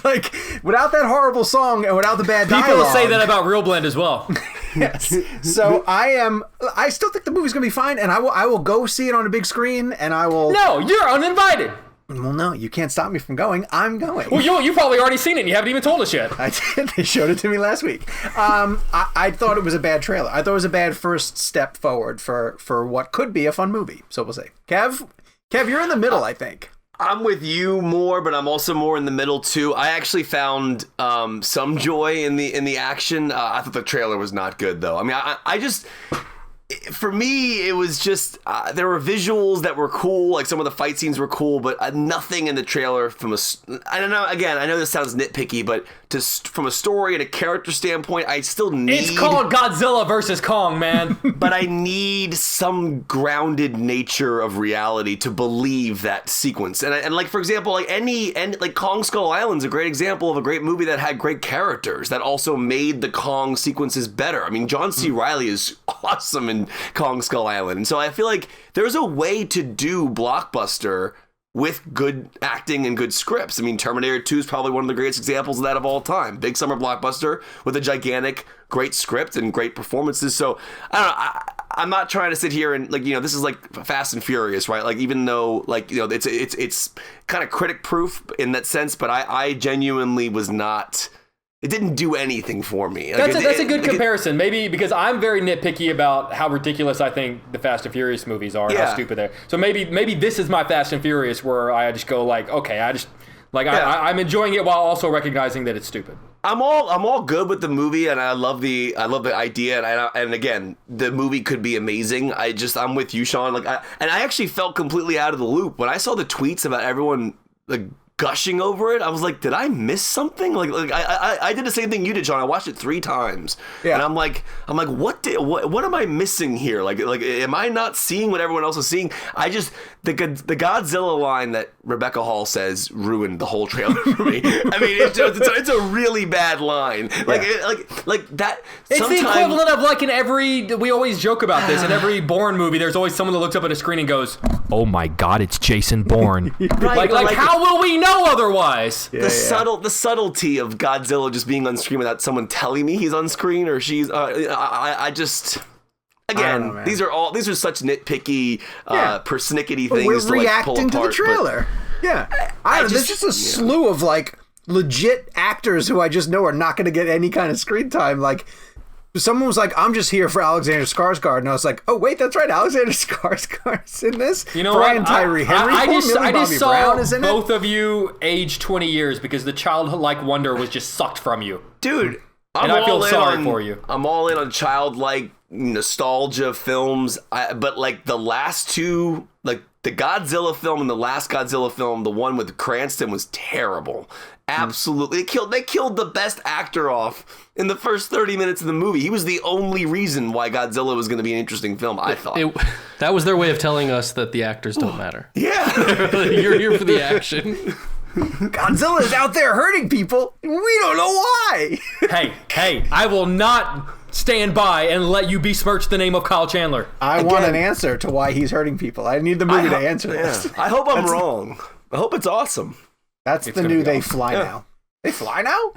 Like, without that horrible song and without the bad dialogue. People say that about Real Blend as well. Yes. So I still think the movie's going to be fine, and I will go see it on a big screen, and I will... No, you're uninvited. Well, no, you can't stop me from going. I'm going. Well, you've probably already seen it, and you haven't even told us yet. I did. They showed it to me last week. I thought it was a bad trailer. I thought it was a bad first step forward for what could be a fun movie. So we'll see. Kev, you're in the middle, I think. I'm with you more, but I'm also more in the middle too. I actually found some joy in the action. I thought the trailer was not good though. I mean, I just, for me, it was just there were visuals that were cool, like some of the fight scenes were cool, but nothing in the trailer I don't know. Again, I know this sounds nitpicky, but from a story and a character standpoint, I still need... It's called Godzilla versus Kong, man. But I need some grounded nature of reality to believe that sequence. And like, for example, like Kong Skull Island's a great example of a great movie that had great characters that also made the Kong sequences better. I mean, John C. Reilly is awesome in Kong Skull Island. And so I feel like there's a way to do blockbuster with good acting and good scripts. I mean, Terminator 2 is probably one of the greatest examples of that of all time. Big summer blockbuster with a gigantic, great script and great performances. So, I don't know, I'm not trying to sit here and, like, this is like Fast and Furious, right? Like, even though, like, it's kind of critic-proof in that sense, but I genuinely was not... It didn't do anything for me. That's a good comparison. Maybe because I'm very nitpicky about how ridiculous I think the Fast and Furious movies are and how stupid they're. So maybe this is my Fast and Furious where I just go like, okay, I'm enjoying it while also recognizing that it's stupid. I'm all good with the movie, and I love the idea, and again, the movie could be amazing. I'm with you, Sean. Like, I actually felt completely out of the loop when I saw the tweets about everyone like gushing over it. I was like, did I miss something? Like I did the same thing you did, Sean. I watched it 3 times, and I'm like, what am I missing here? Like, am I not seeing what everyone else is seeing? The Godzilla line that Rebecca Hall says ruined the whole trailer for me. I mean, it's a really bad line. Like that. It's the equivalent of like we always joke about this in every Bourne movie. There's always someone that looks up at a screen and goes, "Oh my God, it's Jason Bourne." Right, like how will we know otherwise? The subtlety of Godzilla just being on screen without someone telling me he's on screen or she's. I just. Again, these are such nitpicky, persnickety things. We're to, like, reacting pull apart, to the trailer. There's just a slew of like legit actors who I just know are not going to get any kind of screen time. Like, someone was like, "I'm just here for Alexander Skarsgård," and I was like, "Oh wait, that's right, Alexander Skarsgård's in this." You know Brian what? Tyree Henry, I just saw Brown is in both of you age 20 years because the childlike wonder was just sucked from you, dude. I feel sorry for you. I'm all in on childlike nostalgia films, but like the last two, like the Godzilla film and the last Godzilla film, the one with Cranston was terrible. Absolutely. They killed the best actor off in the first 30 minutes of the movie. He was the only reason why Godzilla was going to be an interesting film, I thought. That was their way of telling us that the actors don't matter. Yeah. You're here for the action. Godzilla is out there hurting people. We don't know why. Hey, I will not stand by and let you besmirch the name of Kyle Chandler. I want an answer to why he's hurting people. I need the movie to answer this. I hope I'm wrong. I hope it's awesome. That's the new They Fly Now. They fly now?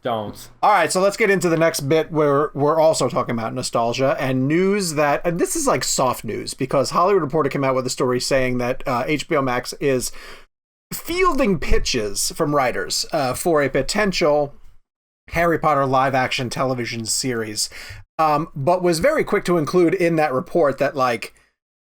Don't. All right, so let's get into the next bit where we're also talking about nostalgia and news that, and this is like soft news because Hollywood Reporter came out with a story saying that HBO Max is fielding pitches from writers for a potential Harry Potter live action television series, but was very quick to include in that report that like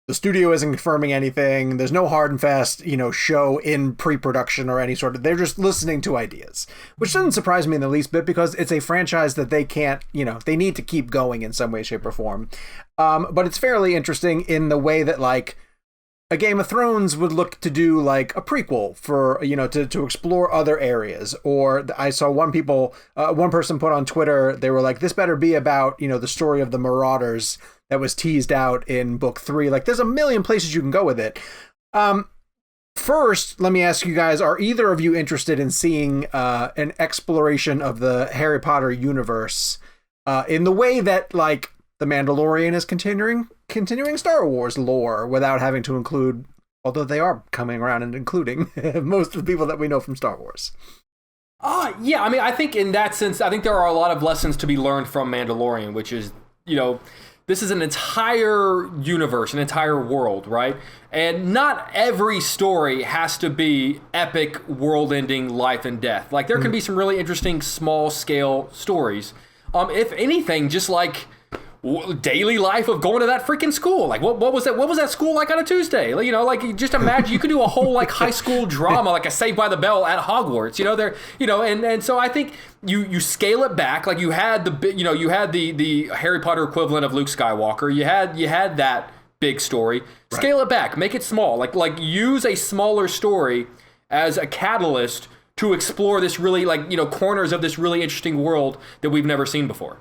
the studio isn't confirming anything. There's no hard and fast, show in pre-production or any sort of, they're just listening to ideas, which doesn't surprise me in the least bit because it's a franchise that they can't, they need to keep going in some way, shape or form. But it's fairly interesting in the way that like a Game of Thrones would look to do like a prequel for, to explore other areas. Or I saw one person put on Twitter, they were like, this better be about, the story of the Marauders that was teased out in book 3. Like there's a million places you can go with it. First, let me ask you guys, are either of you interested in seeing an exploration of the Harry Potter universe in the way that like The Mandalorian is continuing Star Wars lore without having to include, although they are coming around and including most of the people that we know from Star Wars? Yeah, I mean, I think in that sense, I think there are a lot of lessons to be learned from Mandalorian, which is, this is an entire universe, an entire world, right? And not every story has to be epic, world-ending life and death. Like, there can be some really interesting small-scale stories. If anything, just like daily life of going to that freaking school. Like, what was that? What was that school like on a Tuesday? Like, just imagine you could do a whole like high school drama, like a Saved by the Bell at Hogwarts. And so I think you scale it back. Like you had the Harry Potter equivalent of Luke Skywalker. You had that big story. Scale it back, make it small. Like use a smaller story as a catalyst to explore this really corners of this really interesting world that we've never seen before.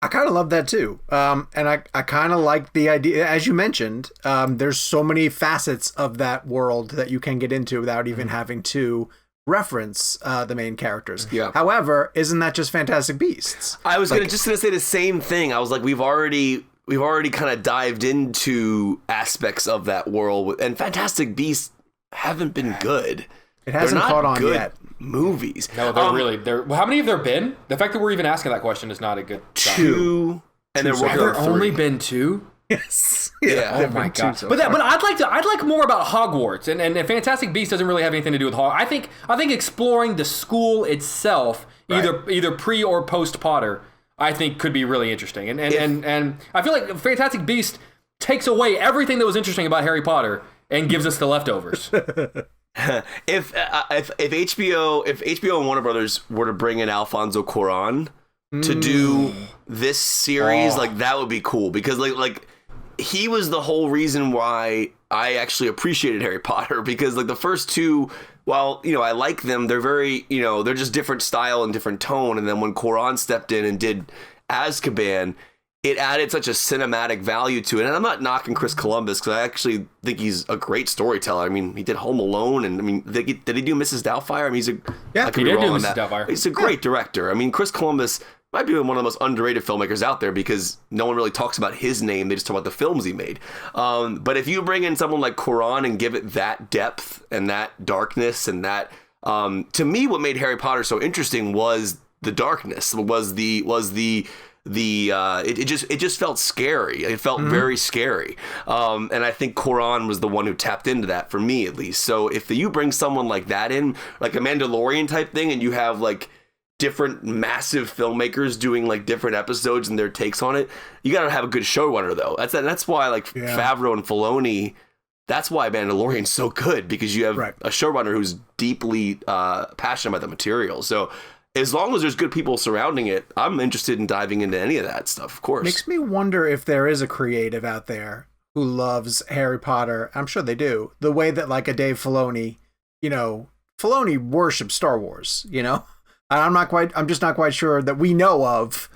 I kind of love that too. And I kind of like the idea, as you mentioned, there's so many facets of that world that you can get into without even having to reference the main characters. Yeah. However, isn't that just Fantastic Beasts? I was gonna say the same thing. I was like, we've already kind of dived into aspects of that world, and Fantastic Beasts haven't been good. It hasn't caught on yet. Movies. No, they're how many have there been? The fact that we're even asking that question is not a good sign. 2, and then Have there only been 2? Yes. Yeah. Oh my god. But I'd like more about Hogwarts, and Fantastic Beasts doesn't really have anything to do with Hogwarts. I think exploring the school itself, either pre or post Potter, I think could be really interesting. And I feel like Fantastic Beasts takes away everything that was interesting about Harry Potter and gives us the leftovers. If HBO and Warner Brothers were to bring in Alfonso Cuarón to do this series, like that would be cool, because like he was the whole reason why I actually appreciated Harry Potter, because like the first 2, while I like them, they're very they're just different style and different tone, and then when Cuarón stepped in and did Azkaban, it added such a cinematic value to it. And I'm not knocking Chris Columbus, because I actually think he's a great storyteller. I mean, he did Home Alone, and I mean, did he do Mrs. Doubtfire? I mean, he did do Mrs. Doubtfire. He's a great director. I mean, Chris Columbus might be one of the most underrated filmmakers out there, because no one really talks about his name. They just talk about the films he made. But if you bring in someone like Cuarón and give it that depth and that darkness and that, to me, what made Harry Potter so interesting was the darkness. It just felt scary. It felt very scary. And I think Cuarón was the one who tapped into that, for me at least. So if you bring someone like that in, like a Mandalorian type thing, and you have like different massive filmmakers doing like different episodes and their takes on it, you gotta have a good showrunner though. That's why Favreau and Filoni, that's why Mandalorian's so good, because you have a showrunner who's deeply passionate about the material. So as long as there's good people surrounding it, I'm interested in diving into any of that stuff, of course. Makes me wonder if there is a creative out there who loves Harry Potter. I'm sure they do. The way that like a Dave Filoni, Filoni worships Star Wars, I'm just not quite sure that we know of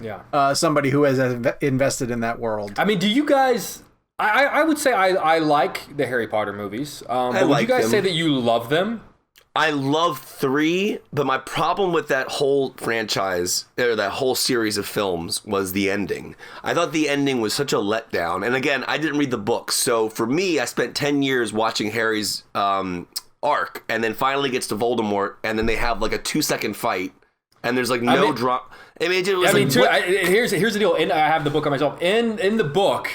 somebody who has invested in that world. I mean, do you guys, I would say I like the Harry Potter movies, but would you guys say that you love them? I love 3, but my problem with that whole franchise, or that whole series of films, was the ending. I thought the ending was such a letdown. And again, I didn't read the books. So for me, I spent 10 years watching Harry's arc, and then finally gets to Voldemort, and then they have like a 2-second fight, and there's like no drama. I mean, it was here's the deal. And I have the book on myself. In the book,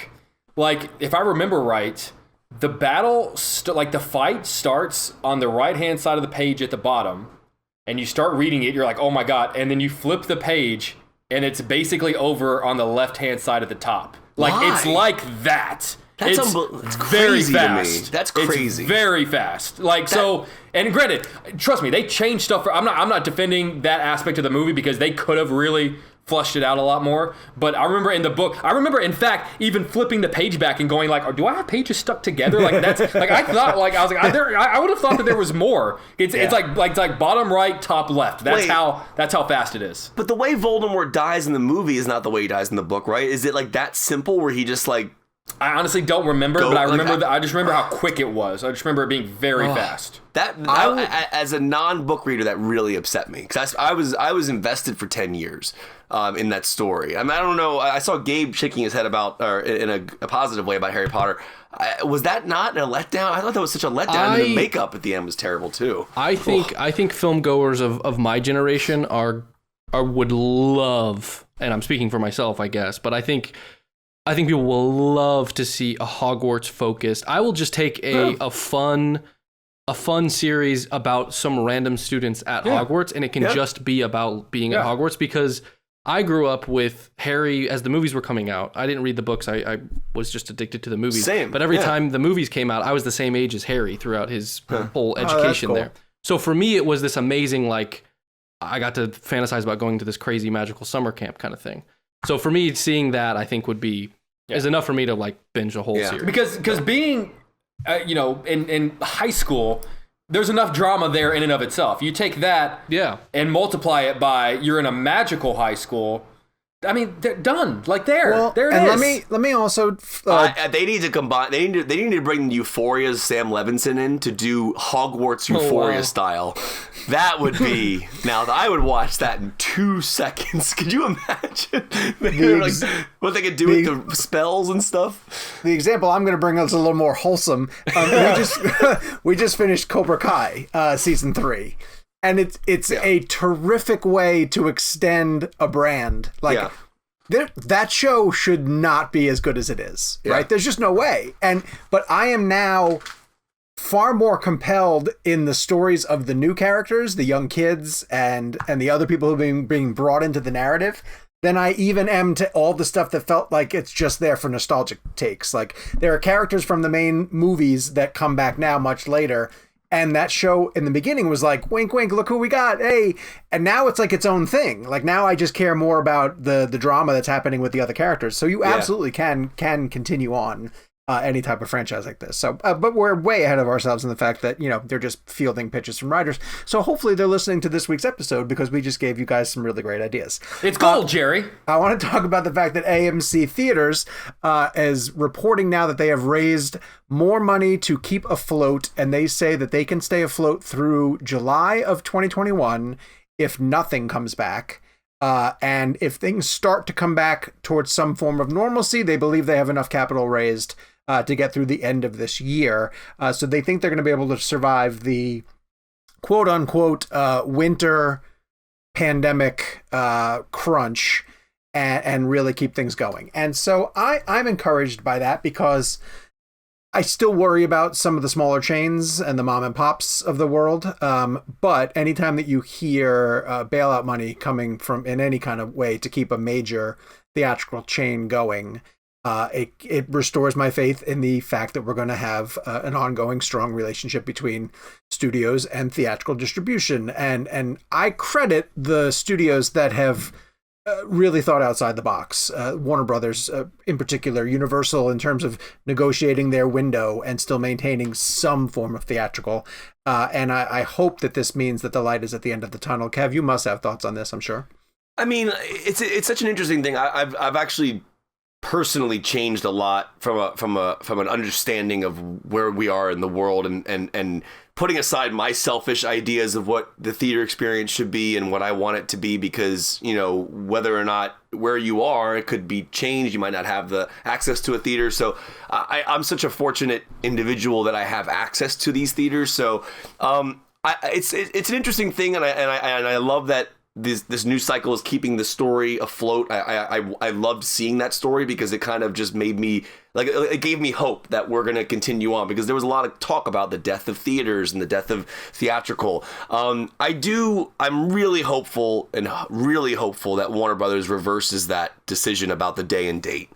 like, if I remember right, the battle, the fight starts on the right-hand side of the page at the bottom, and you start reading it, you're like, oh my god, and then you flip the page, and it's basically over on the left-hand side at the top. Like, Why? It's like that. That's very crazy fast. to me. That's crazy. It's very fast. Like, so, and granted, trust me, they changed stuff. I'm not defending that aspect of the movie, because they could have really flushed it out a lot more. But I remember in the book, in fact, even flipping the page back and going like, oh, do I have pages stuck together? Like, that's like, I thought, like, I was like, I would have thought that there was more. It's like bottom right, top left. That's how fast it is. But the way Voldemort dies in the movie is not the way he dies in the book, right? Is it like that simple where he just like... I honestly don't remember, but I just remember how quick it was. I just remember it being very fast. As a non-book reader, that really upset me, because I was invested for 10 years in that story. I mean, I don't know. I saw Gabe shaking his head in a positive way about Harry Potter. Was that not a letdown? I thought that was such a letdown. And the makeup at the end was terrible too. I think film goers of my generation would love, and I'm speaking for myself, I guess, but I think people will love to see a Hogwarts focused. I will just take a fun series about some random students at Hogwarts, and it can just be about being at Hogwarts, because I grew up with Harry as the movies were coming out. I didn't read the books. I was just addicted to the movies. Same. But every time the movies came out, I was the same age as Harry throughout his whole education there. So for me, it was this amazing, like, I got to fantasize about going to this crazy magical summer camp kind of thing. So for me, seeing that, I think would be is enough for me to like binge a whole series. Because being, in high school, there's enough drama there in and of itself. You take that and multiply it by you're in a magical high school. I mean, they're done. Like there it is. Let me also. They need to combine. They need to bring Euphoria's Sam Levinson in to do Hogwarts Euphoria style. That would be. Now I would watch that in 2 seconds. Could you imagine what they could do with the spells and stuff? The example I'm going to bring is a little more wholesome. We just finished Cobra Kai season 3. And it's a terrific way to extend a brand. Like that show should not be as good as it is, right? There's just no way. But I am now far more compelled in the stories of the new characters, the young kids, and the other people who are being brought into the narrative, than I even am to all the stuff that felt like it's just there for nostalgic takes. Like, there are characters from the main movies that come back now much later. And that show in the beginning was like, wink, wink, look who we got, hey. And now it's like its own thing. Like, now I just care more about the drama that's happening with the other characters. So you absolutely can continue on any type of franchise like this. So, but we're way ahead of ourselves in the fact that, they're just fielding pitches from writers. So hopefully they're listening to this week's episode, because we just gave you guys some really great ideas. It's gold, Jerry. I want to talk about the fact that AMC Theaters is reporting now that they have raised more money to keep afloat, and they say that they can stay afloat through July of 2021 if nothing comes back. And if things start to come back towards some form of normalcy, they believe they have enough capital raised to get through the end of this year. So they think they're going to be able to survive the quote unquote winter pandemic crunch and really keep things going. And so I'm encouraged by that, because I still worry about some of the smaller chains and the mom and pops of the world. But anytime that you hear bailout money coming from in any kind of way to keep a major theatrical chain going, it restores my faith in the fact that we're going to have an ongoing strong relationship between studios and theatrical distribution. And I credit the studios that have really thought outside the box. Warner Brothers, in particular, Universal, in terms of negotiating their window and still maintaining some form of theatrical. And I hope that this means that the light is at the end of the tunnel. Kev, you must have thoughts on this, I'm sure. I mean, it's such an interesting thing. I've actually personally changed a lot from an understanding of where we are in the world and putting aside my selfish ideas of what the theater experience should be and what I want it to be, because, you know, whether or not where you are, it could be changed. You might not have the access to a theater. So I'm such a fortunate individual that I have access to these theaters. So it's an interesting thing, and I love that this news cycle is keeping the story afloat. I loved seeing that story because it kind of just made me, like, it gave me hope that we're going to continue on, because there was a lot of talk about the death of theaters and the death of theatrical. I'm really hopeful that Warner Brothers reverses that decision about the day and date.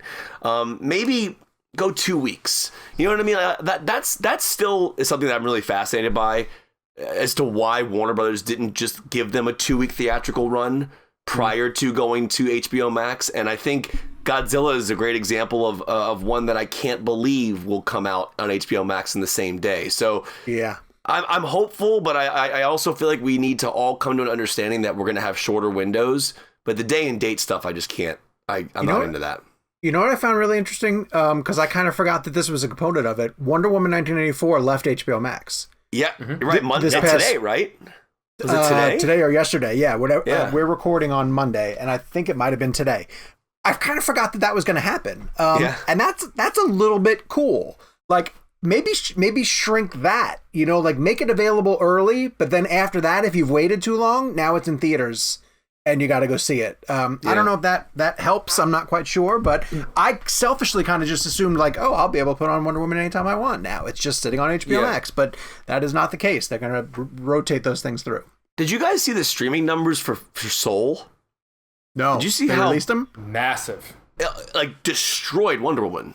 Maybe go 2 weeks. You know what I mean? That's still is something that I'm really fascinated by, as to why Warner Brothers didn't just give them a 2-week theatrical run prior to going to HBO Max. And I think Godzilla is a great example of one that I can't believe will come out on HBO Max in the same day. So yeah, I'm hopeful, but I also feel like we need to all come to an understanding that we're going to have shorter windows. But the day and date stuff, I just can't. I'm not into that. You know what I found really interesting? Because I kind of forgot that this was a component of it. Wonder Woman 1984 left HBO Max. Yeah, you're right. Monday, today, right? Was it today? Today or yesterday, yeah. Whatever. Yeah. We're recording on Monday, and I think it might have been today. I kind of forgot that was going to happen. And that's a little bit cool. Like, maybe shrink that, you know, like make it available early, but then after that, if you've waited too long, now it's in theaters and you got to go see it. I don't know if that helps. I'm not quite sure, but I selfishly kind of just assumed like, oh, I'll be able to put on Wonder Woman anytime I want now. It's just sitting on HBO Max, but that is not the case. They're going to rotate those things through. Did you guys see the streaming numbers for Soul? No. Did you see they how released them? Massive. Like destroyed Wonder Woman.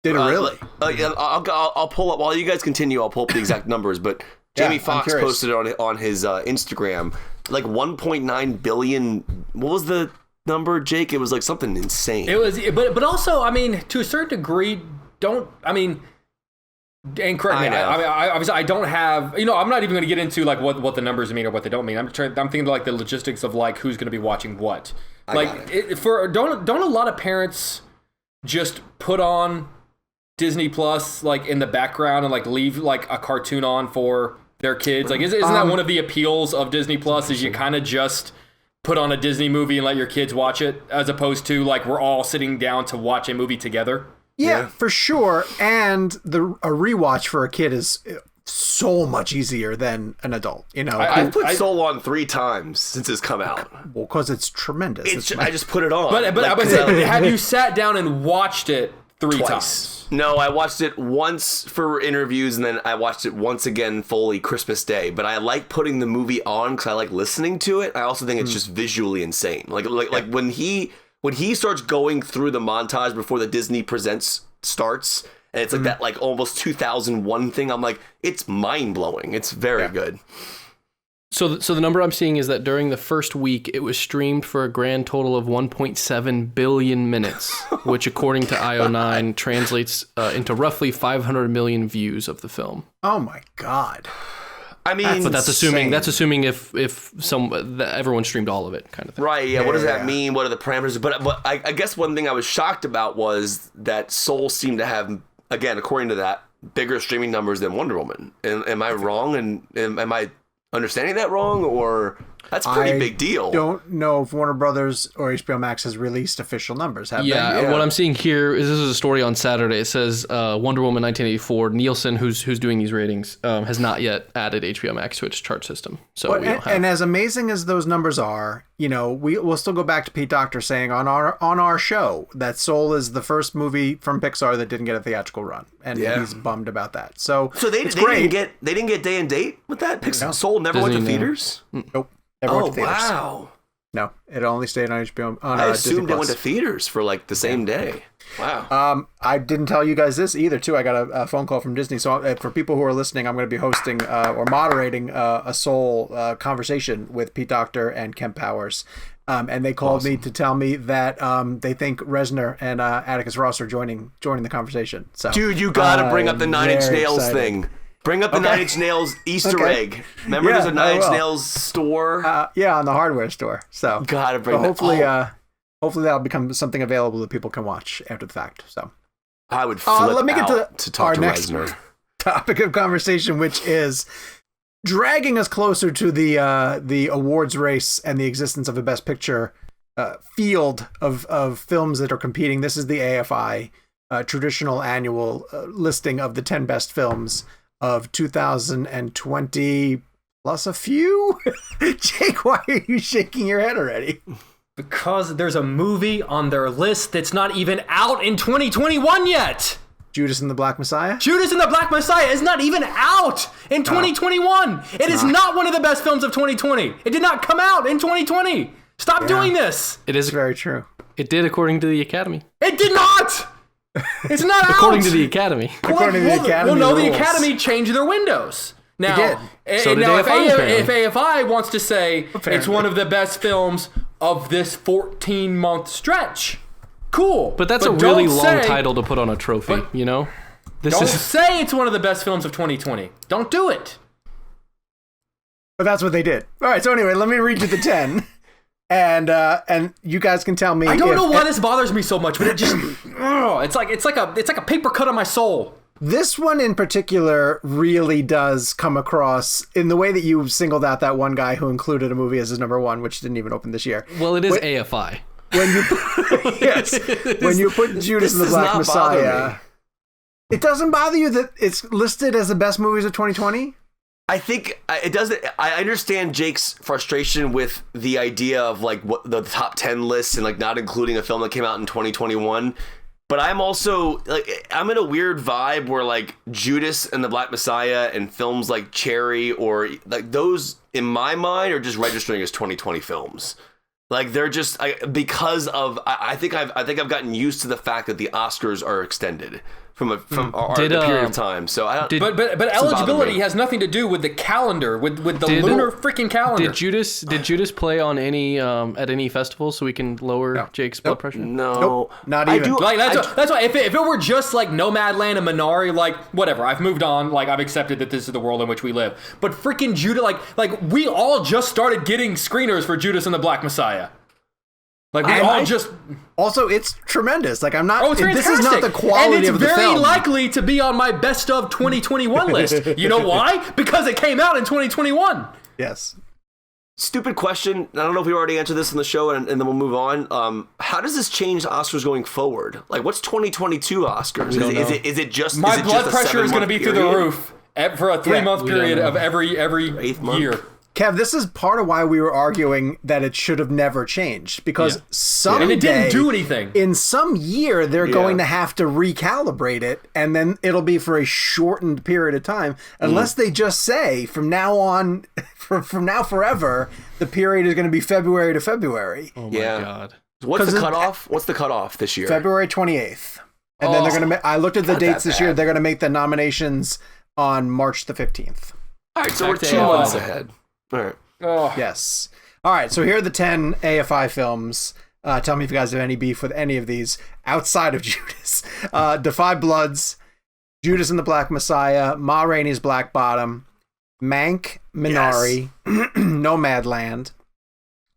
Did it really? I'll pull up while you guys continue. I'll pull up the exact numbers, but Jamie Foxx posted it on his Instagram. Like 1.9 billion. What was the number, Jake? It was like something insane. It was, but also, I mean, to a certain degree, and correct me. Obviously, I don't have. You know, I'm not even going to get into like what the numbers mean or what they don't mean. I'm thinking like the logistics of like who's going to be watching what. Like, don't a lot of parents just put on Disney Plus like in the background and like leave like a cartoon on for their kids? Like, isn't that one of the appeals of Disney Plus? Is you kind of just put on a Disney movie and let your kids watch it, as opposed to like we're all sitting down to watch a movie together? Yeah, for sure. And a rewatch for a kid is so much easier than an adult. You know, I've put Soul on 3 times since it's come out. Well, because it's tremendous. I just put it on. But I would say, have you sat down and watched it 3 times? No, I watched it once for interviews, and then I watched it once again fully Christmas Day. But I like putting the movie on because I like listening to it. I also think it's just visually insane. Like when he starts going through the montage before the Disney Presents starts, and it's like that like almost 2001 thing. I'm like, it's mind blowing. It's very good. So the number I'm seeing is that during the first week, it was streamed for a grand total of 1.7 billion minutes, which according to IO9 translates into roughly 500 million views of the film. Oh my God. I mean, but that's assuming if everyone streamed all of it, kind of thing. Right? Yeah. What does that mean? What are the parameters? But I guess one thing I was shocked about was that Soul seemed to have, again, according to that, bigger streaming numbers than Wonder Woman. Am I wrong? And am I understanding that wrong, or that's a pretty big deal? Don't know if Warner Brothers or HBO Max has released official numbers. Have they? Yeah, what I'm seeing here is this is a story on Saturday. It says Wonder Woman 1984. Nielsen, who's doing these ratings, has not yet added HBO Max to its chart system. So we don't have. And as amazing as those numbers are, you know, we'll still go back to Pete Docter saying on our show that Soul is the first movie from Pixar that didn't get a theatrical run, and he's bummed about that. So they didn't get day and date with that. Pixar Soul never went to theaters. Nope. Never went to theaters. Wow. No, it only stayed on HBO. I assumed it went to theaters for like the same day. Wow. I didn't tell you guys this either, too. I got a phone call from Disney. So for people who are listening, I'm going to be hosting or moderating a Soul conversation with Pete Docter and Kemp Powers. And they called me to tell me that they think Reznor and Atticus Ross are joining the conversation. So, dude, you got to bring up the Nine Inch Nails thing. Bring up the Nine Inch Nails Easter egg. Remember, there's a Nine Inch Nails store. On the hardware store. So gotta bring that. Hopefully that'll become something available that people can watch after the fact. So I would flip let me get to talk our to next Reznor. Topic of conversation, which is dragging us closer to the awards race and the existence of a Best Picture field of films that are competing. This is the AFI traditional annual listing of the 10 best films of 2020 plus a few. Jake, why are you shaking your head already? Because there's a movie on their list that's not even out in 2021 yet. Judas and the Black Messiah? Judas and the Black Messiah is not even out in 2021. It is not one of the best films of 2020. It did not come out in 2020. Stop doing this. It is very true. It did according to the Academy. It did not. It's not out. According to the Academy. According to the Academy. Well, no, rules. the Academy changed their windows. Now, So did now AFI, if AFI wants to say it's Apparently. one of the best films of this 14-month stretch, cool. But that's a don't really long say- title to put on a trophy, you know? Don't say it's one of the best films of 2020. Don't do it. But that's what they did. All right, so anyway, let me read you the 10. And you guys can tell me. I don't know why this bothers me so much, but it just it's like a paper cut on my soul. This one in particular really does come across in the way that you singled out that one guy who included a movie as his number one, which didn't even open this year. Well, it is AFI. When you when you put Judas and the Black Messiah, it doesn't bother you that it's listed as the best movies of 2020? I think it doesn't. I understand Jake's frustration with the idea of like what the top 10 lists and like not including a film that came out in 2021. But I'm also like, I'm in a weird vibe where like Judas and the Black Messiah and films like Cherry or like those in my mind are just registering as 2020 films. Like they're just because of I think I've gotten used to the fact that the Oscars are extended from a period of time. So I don't. But eligibility has nothing to do with the calendar, with the lunar freaking calendar. Did Judas play on any at any festival so we can lower Jake's blood pressure? No, not even. That's why if it were just like Nomadland and Minari, like whatever, I've moved on. Like I've accepted that this is the world in which we live. But freaking Judas, like we all just started getting screeners for Judas and the Black Messiah. Like we all just. Also, it's tremendous. Like I'm not. Oh, it's fantastic. This is not the quality of the film. And it's very likely to be on my best of 2021 list. You know why? Because it came out in 2021. Yes. Stupid question. I don't know if we already answered this in the show, and then we'll move on. How does this change Oscars going forward? Like, what's 2022 Oscars? Is it just my blood pressure is going to be through the roof for a 3-month period of every year. Kev, this is part of why we were arguing that it should have never changed, because someday, and it didn't do anything. In some year, they're going to have to recalibrate it, and then it'll be for a shortened period of time, unless they just say from now on, from now forever, the period is going to be February to February. Oh my God! What's the cutoff? What's the cutoff this year? February 28th, and then they're going to. I looked at the dates this year. They're going to make the nominations on March the 15th. All right, so we're 2 months ahead. All right. Oh. Yes. All right. So here are the 10 AFI films. Tell me if you guys have any beef with any of these outside of Judas. Defy Bloods, Judas and the Black Messiah, Ma Rainey's Black Bottom, Mank, Minari, Nomadland,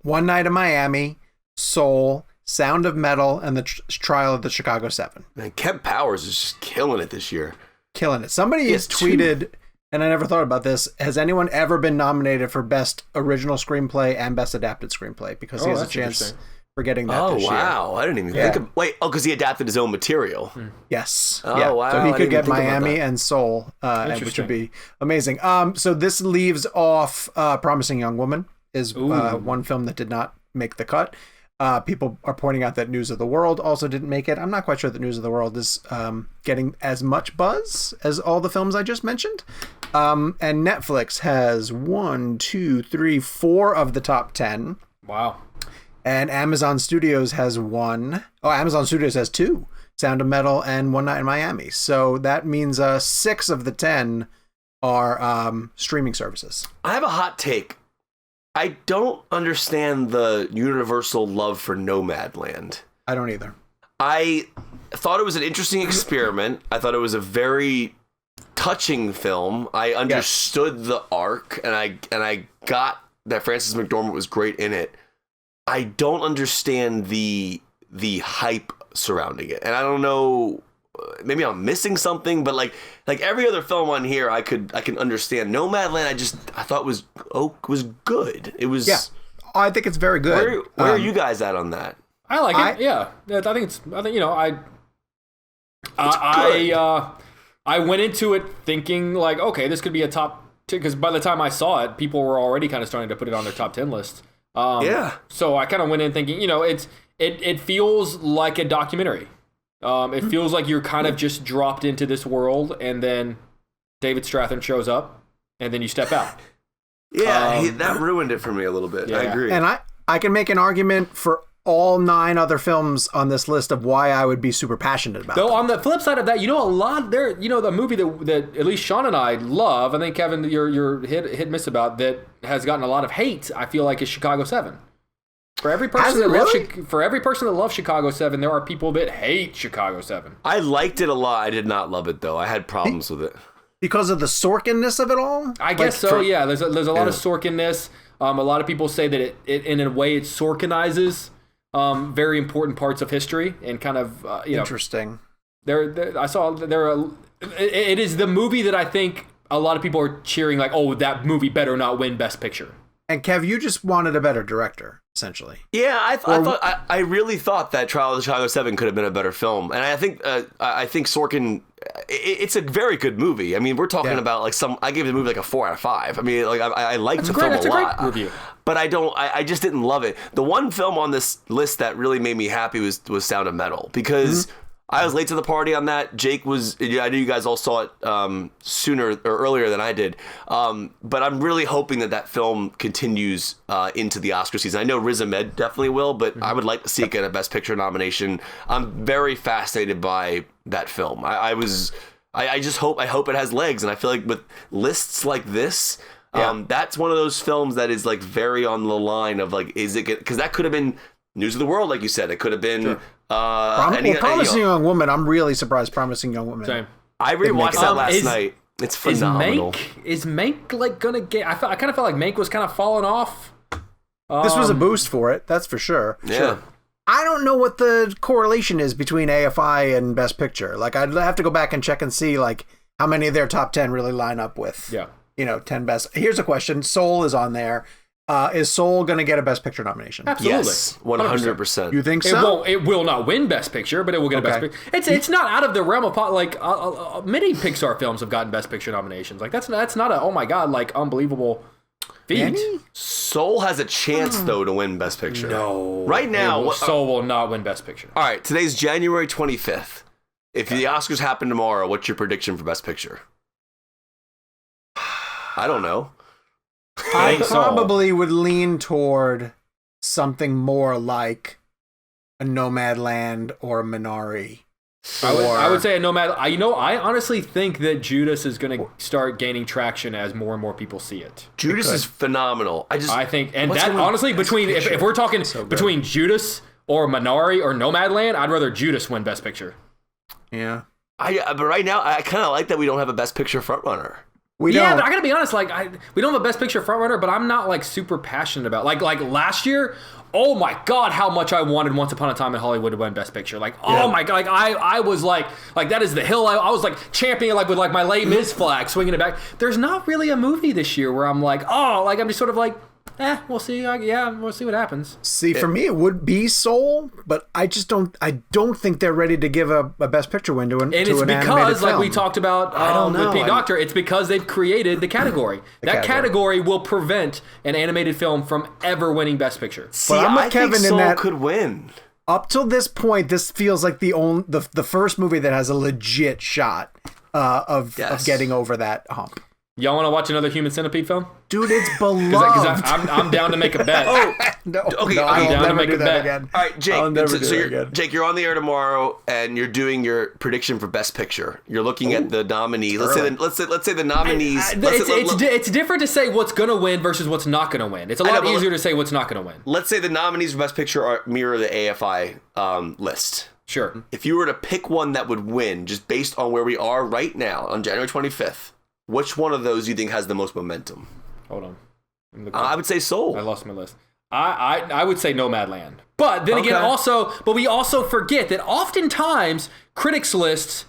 One Night in Miami, Soul, Sound of Metal, and the Trial of the Chicago 7. Man, Kemp Powers is just killing it this year. Killing it. Somebody has tweeted... And I never thought about this. Has anyone ever been nominated for Best Original Screenplay and Best Adapted Screenplay? Because he has a chance for getting that this year. Oh, wow. I didn't even think of... Wait, because he adapted his own material. Yes. Oh, wow. So he could get Miami and Soul, which would be amazing. So this leaves off Promising Young Woman is one film that did not make the cut. People are pointing out that News of the World also didn't make it. I'm not quite sure that News of the World is getting as much buzz as all the films I just mentioned. And Netflix has 4 of the top 10. Wow. And Amazon Studios has 1. Oh, Amazon Studios has 2. Sound of Metal and One Night in Miami. So that means 6 of the 10 are streaming services. I have a hot take. I don't understand the universal love for Nomadland. I don't either. I thought it was an interesting experiment. I thought it was a very touching film. I understood the arc, and I got that Frances McDormand was great in it. I don't understand the hype surrounding it, and I don't know maybe I'm missing something, but like every other film on here, I can understand. Nomadland, I thought was good. It was. Yeah, I think it's very good. Where are you guys at on that? I like it. Yeah, I think I went into it thinking like, okay, this could be a top 10, because by the time I saw it, people were already kind of starting to put it on their top 10 list. So I kind of went in thinking, it feels like a documentary. It feels like you're kind of just dropped into this world, and then David Strathairn shows up, and then you step out. Yeah, that ruined it for me a little bit. Yeah. I agree. And I can make an argument for all 9 other films on this list of why I would be super passionate about them. On the flip side of that, a lot there, the movie that at least Sean and I love, I think Kevin, you're hit and miss about, that has gotten a lot of hate, I feel like, is Chicago 7. For every person that loves Chicago 7, there are people that hate Chicago 7. I liked it a lot. I did not love it though. I had problems with it. Because of the Sorkin-ness of it all? I guess so, yeah. There's a lot of Sorkin-ness. A lot of people say that it in a way it Sorkinizes very important parts of history, and kind of interesting. It is the movie that I think a lot of people are cheering like, oh, that movie better not win Best Picture. And Kev, you just wanted a better director, essentially. Yeah, I really thought that Trial of the Chicago 7 could have been a better film, and I think Sorkin. It's a very good movie. I mean, we're talking about like I gave the movie like a 4 out of 5. I mean, like I liked the film a lot. Great review. But I just didn't love it. The one film on this list that really made me happy was Sound of Metal, because I was late to the party on that. Jake was. I knew you guys all saw it sooner or earlier than I did. But I'm really hoping that film continues into the Oscar season. I know Riz Ahmed definitely will, but I would like to see it get a Best Picture nomination. I'm very fascinated by that film. I hope it has legs, and I feel like with lists like this. That's one of those films that is like very on the line of like, is it, because that could have been News of the World, like you said. It could have been Promising Young Woman. I'm really surprised. Promising Young Woman. Same. I rewatched that last night. It's phenomenal. Is Mank like gonna get? I kind of felt like Mank was kind of falling off. This was a boost for it. That's for sure. Yeah. Sure. I don't know what the correlation is between AFI and Best Picture. Like, I'd have to go back and check and see like how many of their top 10 really line up with. Yeah. 10 best. Here's a question. Soul is on there. Is Soul going to get a Best Picture nomination? Absolutely. Yes, 100%. You think so? It will not win Best Picture, but it will get a Best Picture. It's not out of the realm of many Pixar films have gotten Best Picture nominations. Like that's not a oh my god like unbelievable feat. Soul has a chance though to win Best Picture. No, right now Soul will not win Best Picture. All right, today's January 25th. If the Oscars happen tomorrow, what's your prediction for Best Picture? I don't know. I probably would lean toward something more like a Nomadland or a Minari. I would say a Nomad. I honestly think that Judas is going to start gaining traction as more and more people see it. Judas is phenomenal. I think, and that honestly, between if we're talking between Judas or Minari or Nomadland, I'd rather Judas win Best Picture. Yeah. But right now, I kind of like that we don't have a Best Picture frontrunner. We don't. But I gotta be honest, we don't have a Best Picture frontrunner, but I'm not like super passionate about like last year. Oh my god, how much I wanted Once Upon a Time in Hollywood to win Best Picture. Oh my god, I was like that is the hill. I was like championing with like my Les Mis flag, swinging it back. There's not really a movie this year where I'm like, I'm just sort of like, we'll see. We'll see what happens. See, for me, it would be Soul, but I don't think they're ready to give a Best Picture win to an animated film. And it's because, like we talked about with Pete Docter, it's because they've created the category. That category will prevent an animated film from ever winning Best Picture. See, but I think Soul could win. Up till this point, this feels like the first movie that has a legit shot of getting over that hump. Y'all want to watch another Human Centipede film? Dude, it's beloved. Because I'm down to make a bet. Okay, I'm down to make a bet again. All right, Jake. Jake, you're on the air tomorrow, and you're doing your prediction for Best Picture. You're looking at the nominees. Let's say the nominees. It's different to say what's gonna win versus what's not gonna win. It's a lot easier to say what's not gonna win. Let's say the nominees for Best Picture mirror the AFI list. Sure. If you were to pick one that would win, just based on where we are right now on January 25th. Which one of those do you think has the most momentum? Hold on. I would say Soul. I lost my list. I would say Nomadland. But then again, we also forget that oftentimes critics' lists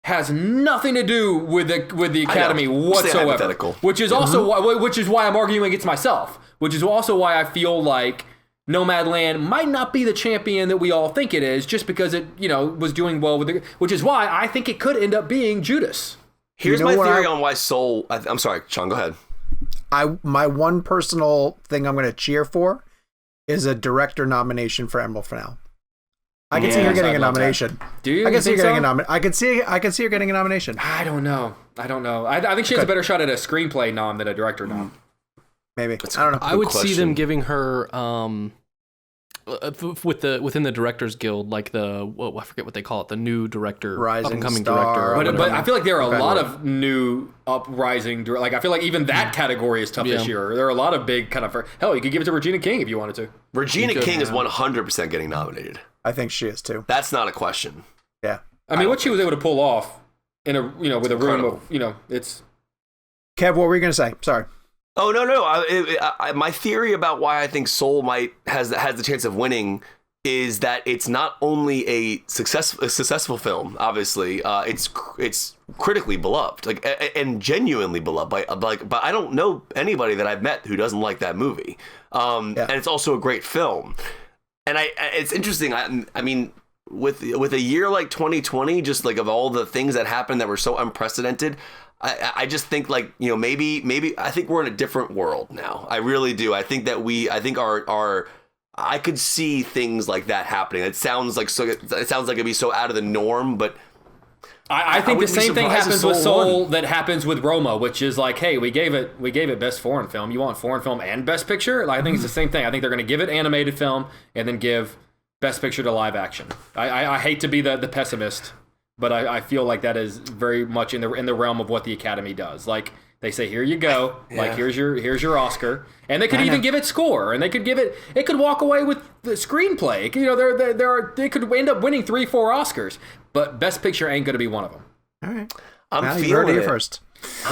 has nothing to do with the Academy whatsoever. Which is also which is why I'm arguing against myself. Which is also why I feel like Nomadland might not be the champion that we all think it is, just because it was doing well with which is why I think it could end up being Judas. Here's my theory on why Soul. I'm sorry, Sean. Go ahead. My one personal thing I'm going to cheer for is a director nomination for Emerald Fennell. I can see her getting a nomination. Do you? I can see her getting a nomination. I can see her getting a nomination. I don't know. I think she has a better shot at a screenplay nom than a director nom. Maybe. I don't know. I would see them giving her within the Directors Guild, like I forget what they call it, the new director, up-and-coming director. But I feel like there are a lot of new uprising. Like I feel like even that category is tough this year. There are a lot of big kind of. Hell, you could give it to Regina King if you wanted to. Regina King is 100% getting nominated. I think she is too. That's not a question. Yeah. I mean, what she was able to pull off in a with a room of it's. Kev, what were you going to say? Sorry. Oh no! My theory about why I think Soul has the chance of winning is that it's not only a successful film. Obviously, it's critically beloved, and genuinely beloved but I don't know anybody that I've met who doesn't like that movie. And it's also a great film. And it's interesting. I mean, with a year like 2020, just like of all the things that happened that were so unprecedented. I just think maybe I think we're in a different world now. I really do. I think that I could see things like that happening. It sounds like it'd be so out of the norm, but I think the same thing happens with Soul that happens with Roma, which is like, hey, we gave it best foreign film. You want foreign film and best picture? I think it's the same thing. I think they're going to give it animated film and then give best picture to live action. I hate to be the pessimist. But I feel like that is very much in the realm of what the Academy does. Like they say, here you go. Like here's your Oscar, and they could even give it score, and they could give it. It could walk away with the screenplay. They could end up winning 3-4 Oscars, but Best Picture ain't going to be one of them. All right, I'm feeling it first.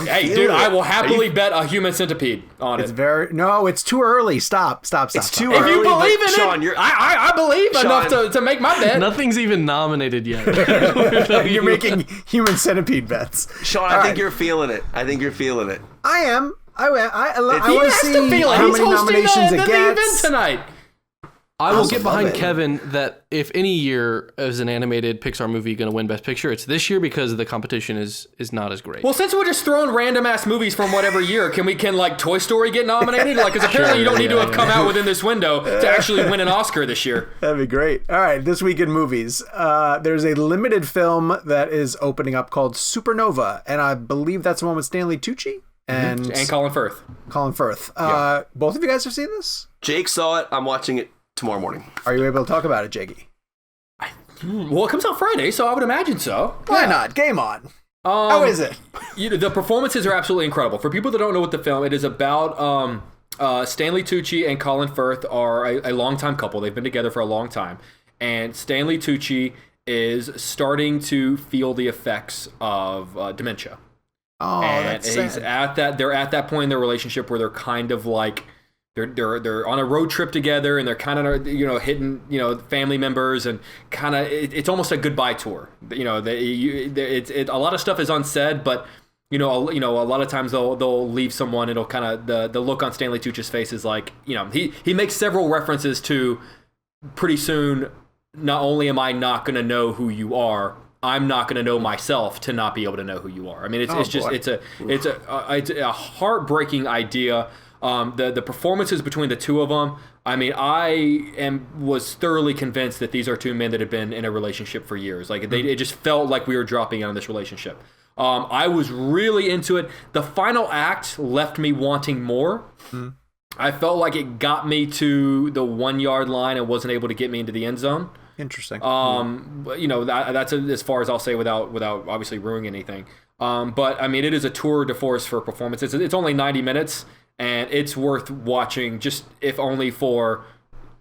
Hey, dude, I will happily bet a Human Centipede on it. It's too early. Stop. It's too early. If you believe in Sean, it, I believe enough to make my bet. Nothing's even nominated yet. You're making Human Centipede bets. Sean, I think you're feeling it. I am. I He want to has see to feel it. how He's many hosting nominations the it event gets. tonight. I will get behind Kevin that if any year is an animated Pixar movie going to win Best Picture, it's this year because the competition is not as great. Well, since we're just throwing random ass movies from whatever year, can Toy Story get nominated? Because apparently you don't need to have come out within this window to actually win an Oscar this year. That'd be great. All right, this week in movies, there's a limited film that is opening up called Supernova, and I believe that's the one with Stanley Tucci and Colin Firth. Both of you guys have seen this? Jake saw it. I'm watching it tomorrow morning. Are you able to talk about it, Jakey? Well, it comes out Friday, so I would imagine so. Why not? Game on. How is it? The performances are absolutely incredible. For people that don't know what the film, it is about Stanley Tucci and Colin Firth are a longtime couple. They've been together for a long time. And Stanley Tucci is starting to feel the effects of dementia. Oh, and that's he's sad. they're at that point in their relationship where they're kind of like they're on a road trip together, and they're kind of hitting family members, and kind of it's almost a goodbye tour. A lot of stuff is unsaid, but a lot of times they'll leave someone. It'll kind of the look on Stanley Tucci's face is like he makes several references to pretty soon. Not only am I not going to know who you are, I'm not going to know myself to not be able to know who you are. I mean, it's a heartbreaking idea. The performances between the two of them, I mean, was thoroughly convinced that these are two men that have been in a relationship for years. Like it just felt like we were dropping in on this relationship. I was really into it. The final act left me wanting more. Mm. I felt like it got me to the 1 yard line and wasn't able to get me into the end zone. Interesting. That's as far as I'll say without obviously ruining anything. But I mean, it is a tour de force for performances. It's only 90 minutes. And it's worth watching, just if only for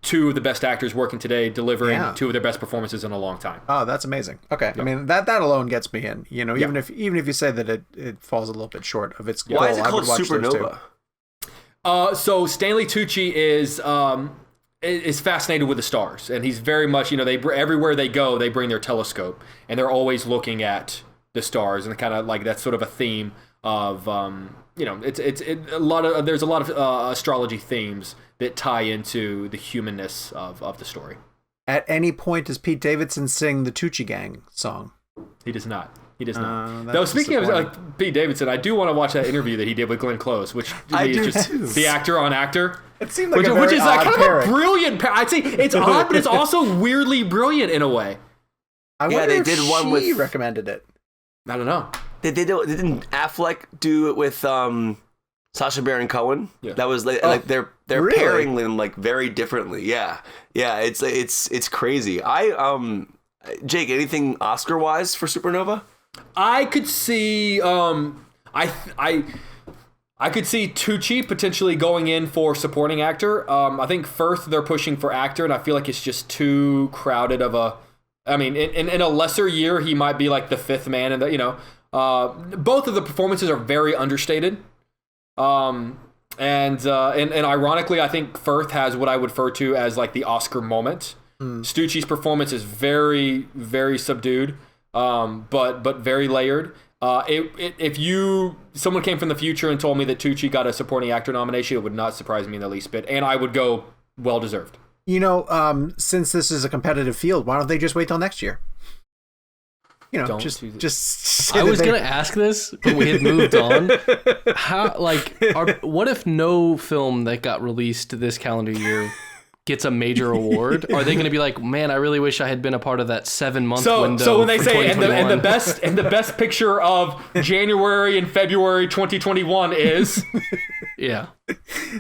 two of the best actors working today delivering two of their best performances in a long time. Oh, that's amazing. Okay, I mean that alone gets me in. Even if you say that it falls a little bit short of its goal. Why is it I called would watch Supernova? So Stanley Tucci is fascinated with the stars, and he's very much, everywhere they go, they bring their telescope, and they're always looking at the stars, and kind of like that's sort of a theme of, there's a lot of astrology themes that tie into the humanness of the story. At any point, does Pete Davidson sing the Tucci Gang song? He does not. He does not. Though, speaking of Pete Davidson, I do want to watch that interview that he did with Glenn Close, which to me is just the actor on actor. It seemed like which is kind pairing. of a brilliant. I'd say it's odd, but it's also weirdly brilliant in a way. I wonder they if did one she with recommended it. I don't know. Didn't Affleck do it with Sacha Baron Cohen? Yeah. That was like they're really? pairing them like very differently. Yeah. It's crazy. Jake, anything Oscar wise for Supernova? I could see I could see Tucci potentially going in for supporting actor. I think Firth they're pushing for actor, and I feel like it's just too crowded of a. I mean, in a lesser year, he might be like the fifth man, and both of the performances are very understated. And ironically, I think Firth has what I would refer to as like the Oscar moment. Stucci's performance is very, very subdued, but very layered. If someone came from the future and told me that Tucci got a supporting actor nomination, it would not surprise me in the least bit, and I would go well deserved. Since this is a competitive field, why don't they just wait till next year? Just. I was gonna ask this, but we had moved on. What if no film that got released this calendar year gets a major award? Are they going to be like, man, I really wish I had been a part of that 7-month window? So when they say and the best picture of January and February 2021 is yeah.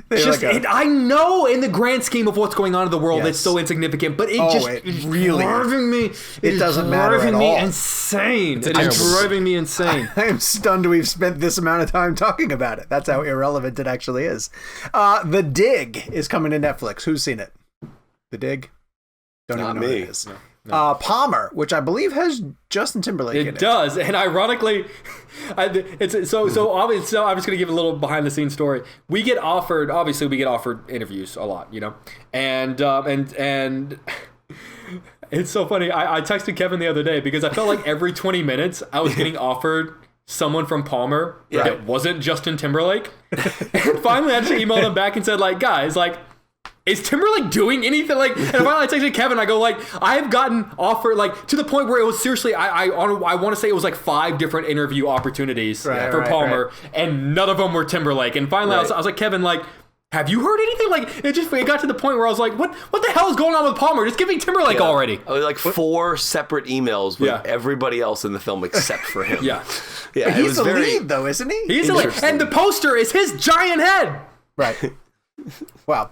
I know in the grand scheme of what's going on in the world, it's so insignificant, but it's really driving me. It doesn't matter at all. Insane. It's driving me insane. I am stunned we've spent this amount of time talking about it. That's how irrelevant it actually is. The Dig is coming to Netflix. Who's seen it? The Dig? Don't Not even know me. what it is. No. Palmer, which I believe has Justin Timberlake in it. It does, and ironically, it's so obvious. So I'm just gonna give a little behind the scenes story. We get offered interviews a lot, and it's so funny. I texted Kevin the other day because I felt like every 20 minutes I was getting offered someone from Palmer that wasn't Justin Timberlake, and finally I just emailed him back and said, like, guys, like, is Timberlake doing anything? Like, and finally I texted Kevin, I go, like, I've gotten offered, like, to the point where it was seriously, I want to say it was like 5 different interview opportunities for Palmer, and none of them were Timberlake. And finally I was like, Kevin, like, have you heard anything? Like, it got to the point where I was like, what the hell is going on with Palmer? Just give me Timberlake already. Like 4 separate emails with everybody else in the film except for him. Yeah. But he's the lead, though, isn't he? He's the lead. And the poster is his giant head. Right. Wow.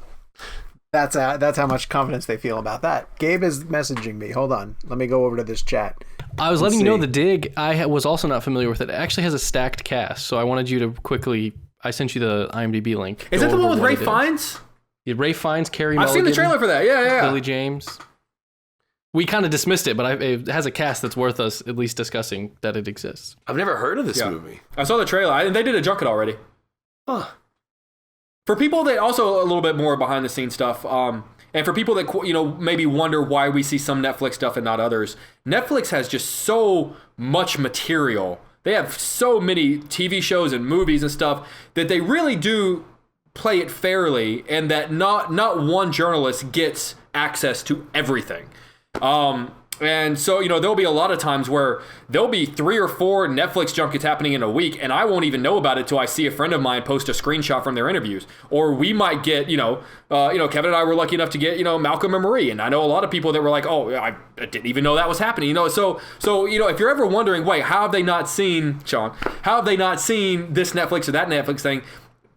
That's how much confidence they feel about that. Gabe is messaging me. Hold on. Let me go over to this chat. I was letting you know The Dig, I was also not familiar with it. It actually has a stacked cast, so I wanted you to quickly... I sent you the IMDb link. Is that the one with Ray Fiennes? Yeah, Ray Fiennes, Carey Mulligan. I've seen the trailer for that. Yeah. Lily James. We kind of dismissed it, but it has a cast that's worth us at least discussing that it exists. I've never heard of this movie. I saw the trailer, and they did a junket already. Huh. For people that also a little bit more behind the scenes stuff, and for people that maybe wonder why we see some Netflix stuff and not others, Netflix has just so much material. They have so many TV shows and movies and stuff that they really do play it fairly, and that not one journalist gets access to everything. And so, there'll be a lot of times where there'll be 3 or 4 Netflix junkets happening in a week, and I won't even know about it till I see a friend of mine post a screenshot from their interviews. Or we might get, Kevin and I were lucky enough to get, Malcolm and Marie, and I know a lot of people that were like, oh, I didn't even know that was happening. So if you're ever wondering, wait, how have they not seen this Netflix or that Netflix thing?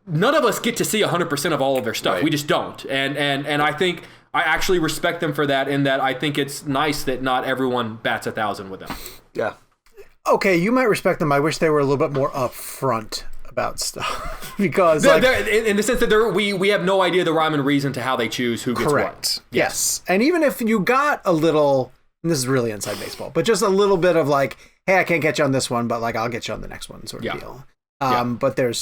None of us get to see 100% of all of their stuff. Right. We just don't. And I think I actually respect them for that, in that I think it's nice that not everyone bats 1,000 with them. Yeah. Okay, you might respect them. I wish they were a little bit more upfront about stuff. Because they're, in the sense that we have no idea the rhyme and reason to how they choose who gets correct. what. Yes. And even if you got a little, and this is really inside baseball, but just a little bit of like, hey, I can't get you on this one, but like I'll get you on the next one sort of deal. But there's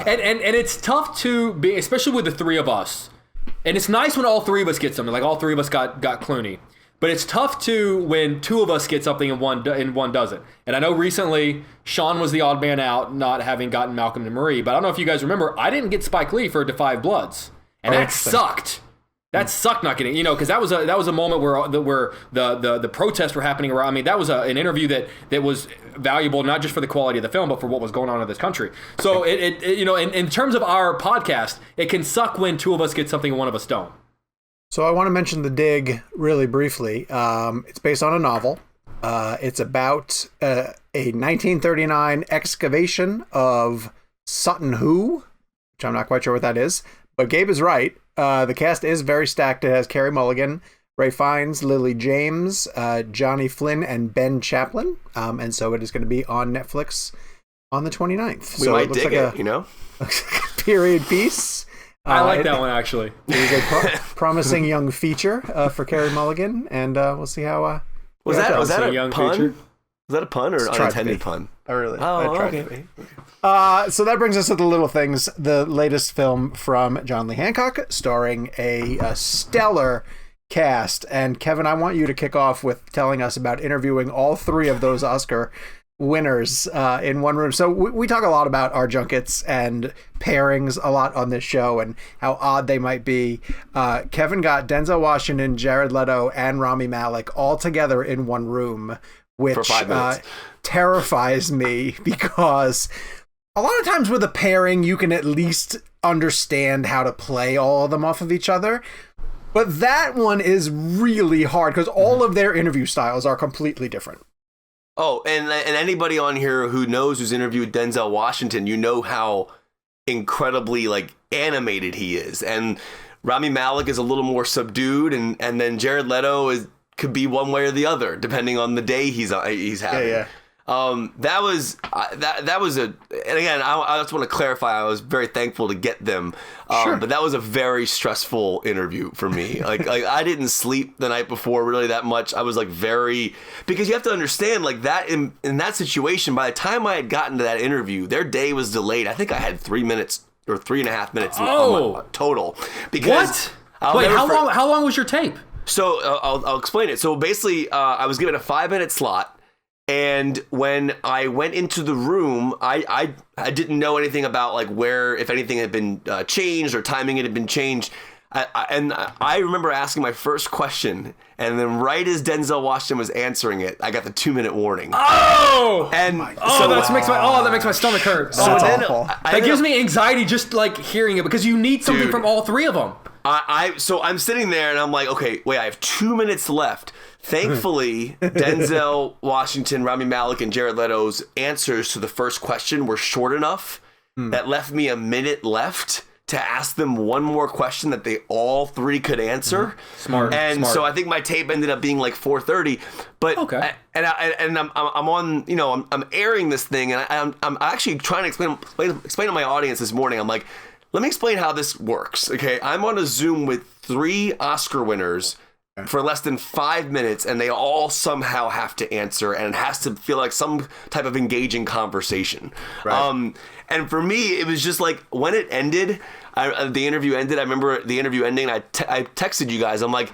And it's tough to be, especially with the three of us. And it's nice when all three of us get something, like all three of us got Clooney. But it's tough to when two of us get something and one doesn't. And I know recently Sean was the odd man out, not having gotten Malcolm and Marie. But I don't know if you guys remember, I didn't get Spike Lee for *Defy Bloods, and that sucked. That sucked not getting, because that was a moment where the protests were happening around. I mean, that was an interview that was valuable not just for the quality of the film, but for what was going on in this country. So in terms of our podcast, it can suck when two of us get something and one of us don't. So I want to mention The Dig really briefly. It's based on a novel. It's about a 1939 excavation of Sutton Hoo, which I'm not quite sure what that is. But Gabe is right. The cast is very stacked. It has Carey Mulligan, Ray Fiennes, Lily James, Johnny Flynn, and Ben Chaplin. And so it is going to be on Netflix on the 29th. We might dig it, Looks like a period piece. I like that one, actually. It is a promising young feature for Carey Mulligan, and we'll see how... Was that a young pun? feature? Was that a pun or an unintended pun? I really... Oh, I okay. So that brings us to The Little Things, the latest film from John Lee Hancock, starring a stellar cast. And Kevin, I want you to kick off with telling us about interviewing all three of those Oscar winners in one room. So we talk a lot about our junkets and pairings a lot on this show and how odd they might be. Kevin got Denzel Washington, Jared Leto, and Rami Malek all together in one room, which for 5 minutes. Terrifies me because a lot of times with a pairing, you can at least understand how to play all of them off of each other. But that one is really hard because all of their interview styles are completely different. Oh, and anybody on here who knows who's interviewed Denzel Washington, you know how incredibly animated he is. And Rami Malek is a little more subdued, and then Jared Leto could be one way or the other depending on the day he's having. Yeah. That was and again, I just want to clarify, I was very thankful to get them. Sure. But that was a very stressful interview for me. Like I didn't sleep the night before really that much. I was because you have to understand that in that situation, by the time I had gotten to that interview, their day was delayed. I think I had 3 minutes or 3.5 minutes total. Because what? Wait, how long was your tape? So I'll explain it. So basically, I was given a 5-minute slot. And when I went into the room, I didn't know anything about where, if anything had been changed or timing had been changed. And I remember asking my first question, and then right as Denzel Washington was answering it, I got the 2-minute warning. Oh! And that makes my stomach hurt. So that's awful. That gives me anxiety just hearing it because you need something from all three of them. So I'm sitting there and I'm like, okay, wait, I have 2 minutes left. Thankfully, Denzel Washington, Rami Malek, and Jared Leto's answers to the first question were short enough that left me a minute left to ask them one more question that they all three could answer. Smart. So I think my tape ended up being 4:30. But okay. I'm on, I'm airing this thing, and I'm actually trying to explain to my audience this morning. I'm like, let me explain how this works. Okay, I'm on a Zoom with 3 Oscar winners for less than 5 minutes, and they all somehow have to answer, and it has to feel like some type of engaging conversation. Right. And for me, it was just when it ended, the interview ended. I remember the interview ending. I texted you guys. I'm like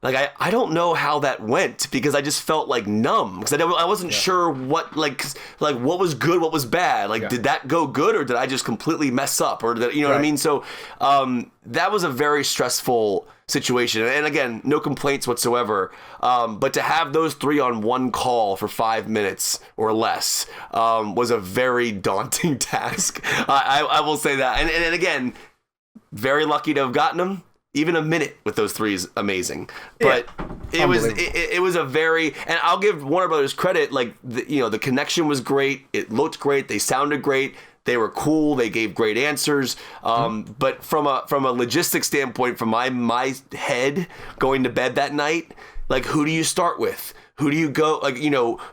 I don't know how that went because I just felt numb because I wasn't sure what what was good, what was bad. Did that go good or did I just completely mess up or did, what I mean? So that was a very stressful situation. And again, no complaints whatsoever. But to have those 3 on one call for 5 minutes or less was a very daunting task. I will say that. And again, very lucky to have gotten them. Even a minute with those 3 is amazing, but it was a very, and I'll give Warner Brothers credit. The connection was great. It looked great. They sounded great. They were cool. They gave great answers. But from a logistics standpoint, from my head going to bed that night, who do you start with? Who do you go?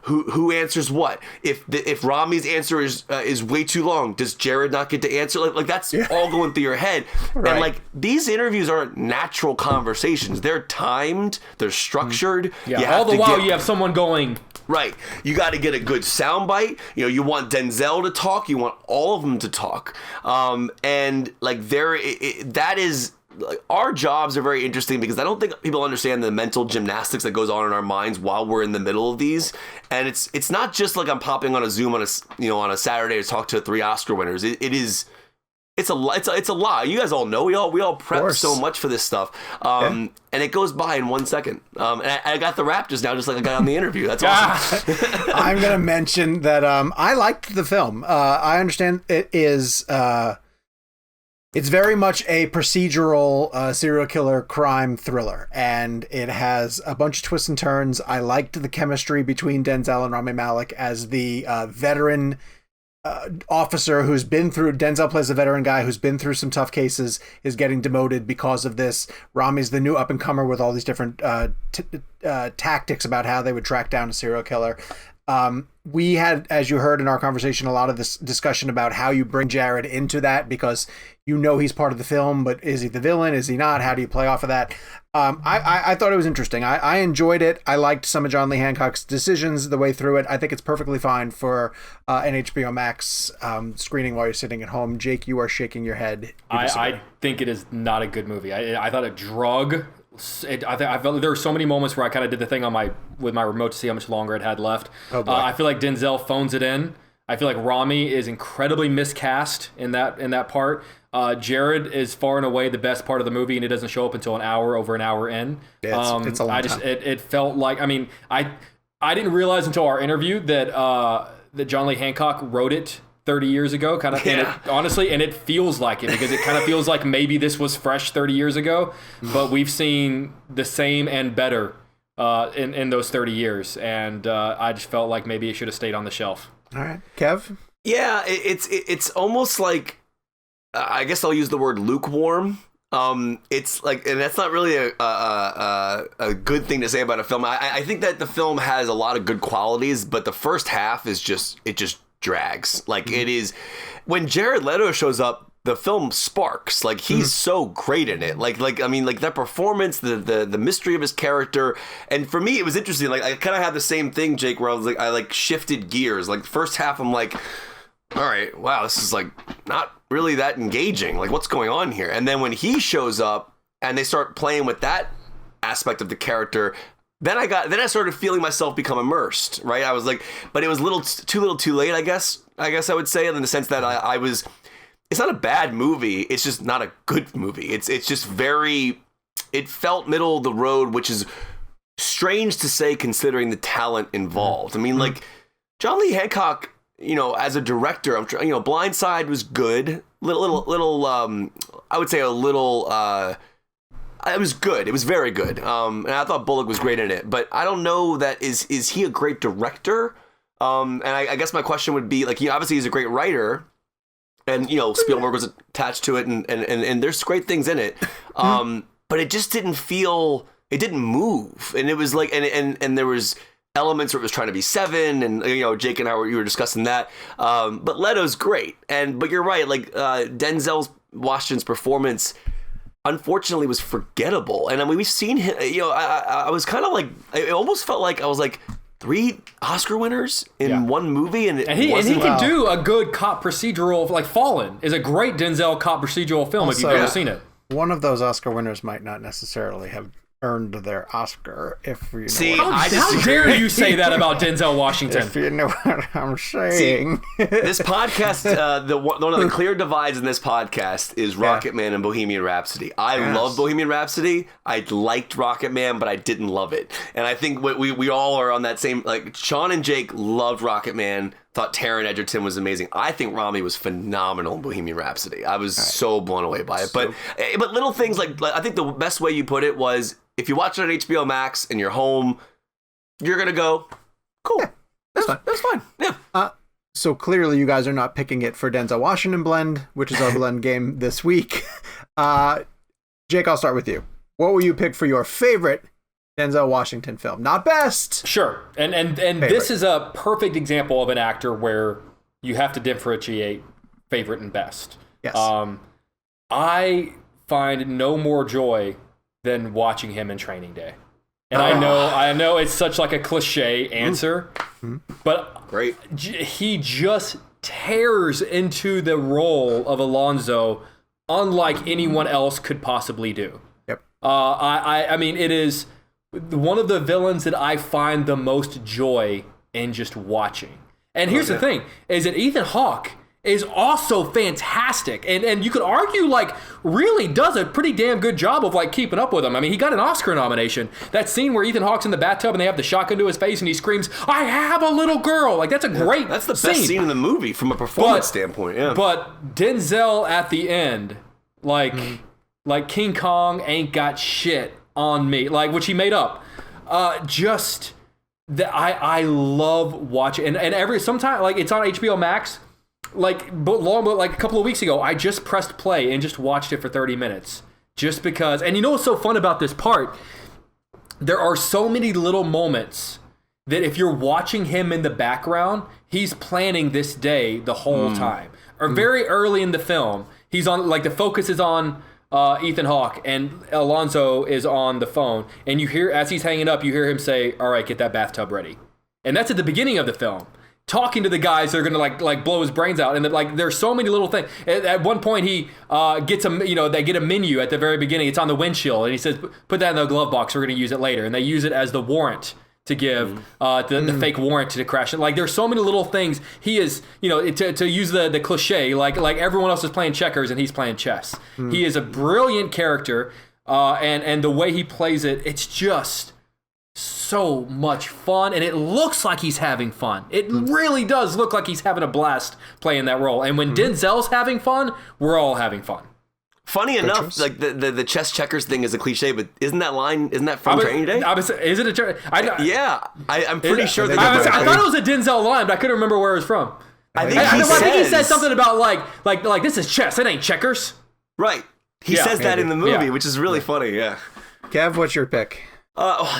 Who answers what? If Rami's answer is way too long, does Jared not get to answer? That's all going through your head. Right. And these interviews aren't natural conversations. They're timed. They're structured. Yeah. All the while you have someone going, Right. You got to get a good soundbite. You want Denzel to talk. You want all of them to talk. And like that is. Like, our jobs are very interesting because I don't think people understand the mental gymnastics that goes on in our minds while we're in the middle of these. And it's not just like I'm popping on a Zoom on a Saturday to talk to 3 Oscar winners. It's a lot. You guys all know we all prep so much for this stuff, and it goes by in 1 second. And I got the rap just now, just like I got on the interview. That's awesome. I'm gonna mention that I liked the film. I understand it is. It's very much a procedural serial killer crime thriller, and it has a bunch of twists and turns. I liked the chemistry between Denzel and Rami Malek as the veteran officer who's been through. Denzel plays a veteran guy who's been through some tough cases, is getting demoted because of this. Rami's the new up-and-comer with all these different tactics about how they would track down a serial killer. We had, as you heard in our conversation, a lot of this discussion about how you bring Jared into that because he's part of the film, but is he the villain? Is he not? How do you play off of that? I thought it was interesting. I enjoyed it. I liked some of John Lee Hancock's decisions the way through it. I think it's perfectly fine for an HBO Max screening while you're sitting at home. Jake, you are shaking your head. I think it is not a good movie. I thought it drug. I felt there were so many moments where I kind of did the thing with my remote to see how much longer it had left. I feel like Denzel phones it in. I feel like Rami is incredibly miscast in that part. Jared is far and away the best part of the movie, and it doesn't show up until over an hour in. Yeah, it's a long time. It felt like, I didn't realize until our interview that John Lee Hancock wrote it 30 years ago, kind of. Yeah. And it feels like it because it kind of feels like maybe this was fresh 30 years ago, but we've seen the same and better in those 30 years, and I just felt like maybe it should have stayed on the shelf. All right, Kev. Yeah, it's almost like I guess I'll use the word lukewarm. It's like, and that's not really a good thing to say about a film. I think that the film has a lot of good qualities, but the first half is just drags. Like it is when Jared Leto shows up, the film sparks. Like he's so great in it. Like that performance, the mystery of his character. And for me, it was interesting. Like I kind of had the same thing, Jake, where I shifted gears. Like the first half, I'm like, all right, wow, this is like not really that engaging. Like what's going on here? And then when he shows up and they start playing with that aspect of the character, then I started feeling myself become immersed, right? I was like, but it was too little too late, I guess I would say, in the sense that I was, it's not a bad movie, it's just not a good movie. It's just it felt middle of the road, which is strange to say considering the talent involved. I mean, like John Lee Hancock, as a director, Blindside was good. Little I would say a little it was good. It was very good. And I thought Bullock was great in it, but I don't know that is he a great director? And I guess my question would be like, obviously he's a great writer, and Spielberg was attached to it, and there's great things in it. But it just didn't feel, it didn't move, and it was like, and there was elements where it was trying to be Seven, and Jake and I were discussing that. But Leto's great, but you're right. Like Denzel Washington's performance, unfortunately, was forgettable. And I mean, we've seen him. I was kind of like, it almost felt like I was like 3 Oscar winners in one movie, and he can do a good cop procedural. Like Fallen is a great Denzel cop procedural film. Also, if you've ever seen it, one of those Oscar winners might not necessarily have earned their Oscar, if you know. See, how dare you say that about Denzel Washington? If you know what I'm saying. See, this podcast, one of the clear divides in this podcast is Rocket Man and Bohemian Rhapsody. I love Bohemian Rhapsody. I liked Rocket Man, but I didn't love it. And I think we all are on that same, like Sean and Jake loved Rocket Man, thought Taron Egerton was amazing. I think Rami was phenomenal in Bohemian Rhapsody. I was so blown away by it. But little things like I think the best way you put it was, if you watch it on HBO Max and you're home, you're going to go, cool. Yeah, that's fine. Yeah. So clearly you guys are not picking it for Denzel Washington Blend, which is our Blend game this week. Jake, I'll start with you. What will you pick for your favorite Denzel Washington film? Not best. Sure. And this is a perfect example of an actor where you have to differentiate favorite and best. Yes. I find no more joy than watching him in Training Day. And I know it's such like a cliche answer, but Great. He just tears into the role of Alonzo unlike anyone else could possibly do. Yep. I mean, it is one of the villains that I find the most joy in just watching. And here's the thing, is that Ethan Hawke is also fantastic. And you could argue, like, really does a pretty damn good job of, like, keeping up with him. I mean, he got an Oscar nomination. That scene where Ethan Hawke's in the bathtub and they have the shotgun to his face and he screams, "I have a little girl." Like, that's a great That's the best scene in the movie from a performance standpoint, yeah. But Denzel at the end, like King Kong ain't got shit on me, like, which he made up. Just that I love watching, and sometimes, like, it's on HBO Max. Like, like a couple of weeks ago, I just pressed play and just watched it for 30 minutes. Just because, and you know what's so fun about this part? There are so many little moments that if you're watching him in the background, he's planning this day the whole time. Or very early in the film, he's on, like, the focus is on Ethan Hawke and Alonzo is on the phone. And you hear, as he's hanging up, you hear him say, "All right, get that bathtub ready." And that's at the beginning of the film. Talking to the guys that are gonna like blow his brains out, and like there's so many little things. At one point, he gets they get a menu at the very beginning. It's on the windshield, and he says, "Put that in the glove box. We're gonna use it later." And they use it as the warrant to give the fake warrant to crash it. Like, there's so many little things. He is, to use the cliche, like everyone else is playing checkers and he's playing chess. He is a brilliant character, and the way he plays it, it's just so much fun, and it looks like he's having fun. It really does look like he's having a blast playing that role. And when Denzel's having fun, we're all having fun. Funny enough, like the chess checkers thing is a cliche, but isn't that from Training Day? Is it a? I'm pretty sure that. I thought it was a Denzel line, but I couldn't remember where it was from. I think he said something about like this is chess. It ain't checkers. Right. He says that in the movie, which is really funny. Yeah. Kev, what's your pick?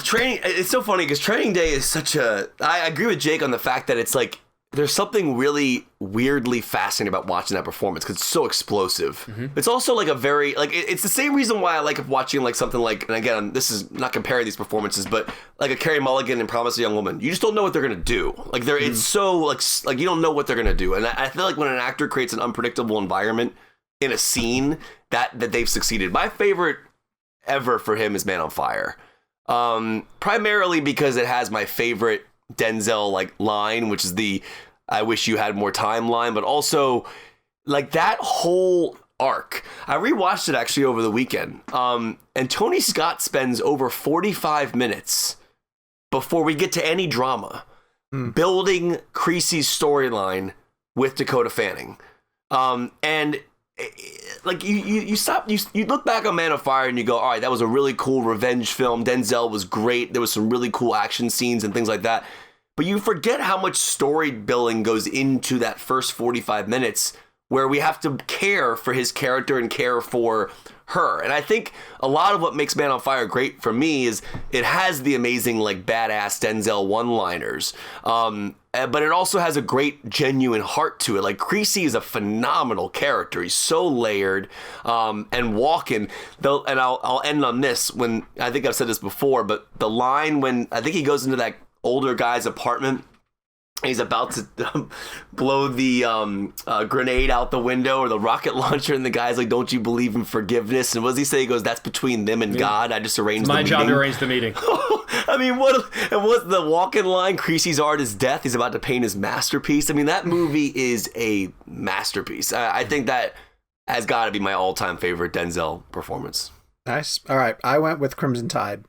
Training. It's so funny because Training Day is such a. I agree with Jake on the fact that it's like there's something really weirdly fascinating about watching that performance because it's so explosive. It's also like a very it's the same reason why I like watching like something like, and again, this is not comparing these performances, but like a Carey Mulligan in Promise of a Young Woman. You just don't know what they're gonna do. Like it's so like you don't know what they're gonna do, and I feel like when an actor creates an unpredictable environment in a scene that they've succeeded. My favorite ever for him is Man on Fire. Primarily because it has my favorite Denzel like line, which is the "I wish you had more time" line, but also like that whole arc. I rewatched it actually over the weekend. And Tony Scott spends over 45 minutes before we get to any drama building Creasy's storyline with Dakota Fanning. And like you look back on Man on Fire and you go, all right, that was a really cool revenge film. Denzel was great. There was some really cool action scenes and things like that. But you forget how much story building goes into that first 45 minutes where we have to care for his character and care for her. And I think a lot of what makes Man on Fire great for me is it has the amazing, like, badass Denzel one-liners. But it also has a great, genuine heart to it. Like, Creasy is a phenomenal character. He's so layered. And Walken, and I'll end on this when, I think I've said this before, but the line when I think he goes into that older guy's apartment, he's about to blow the grenade out the window or the rocket launcher, and the guy's like, "Don't you believe in forgiveness?" And what does he say? He goes, "That's between them and God. I just arranged the meeting." My job to arrange the meeting. I mean, what's the Walken line? Creasy's art is death. He's about to paint his masterpiece. I mean, that movie is a masterpiece. I think that has got to be my all-time favorite Denzel performance. Nice. All right. I went with Crimson Tide,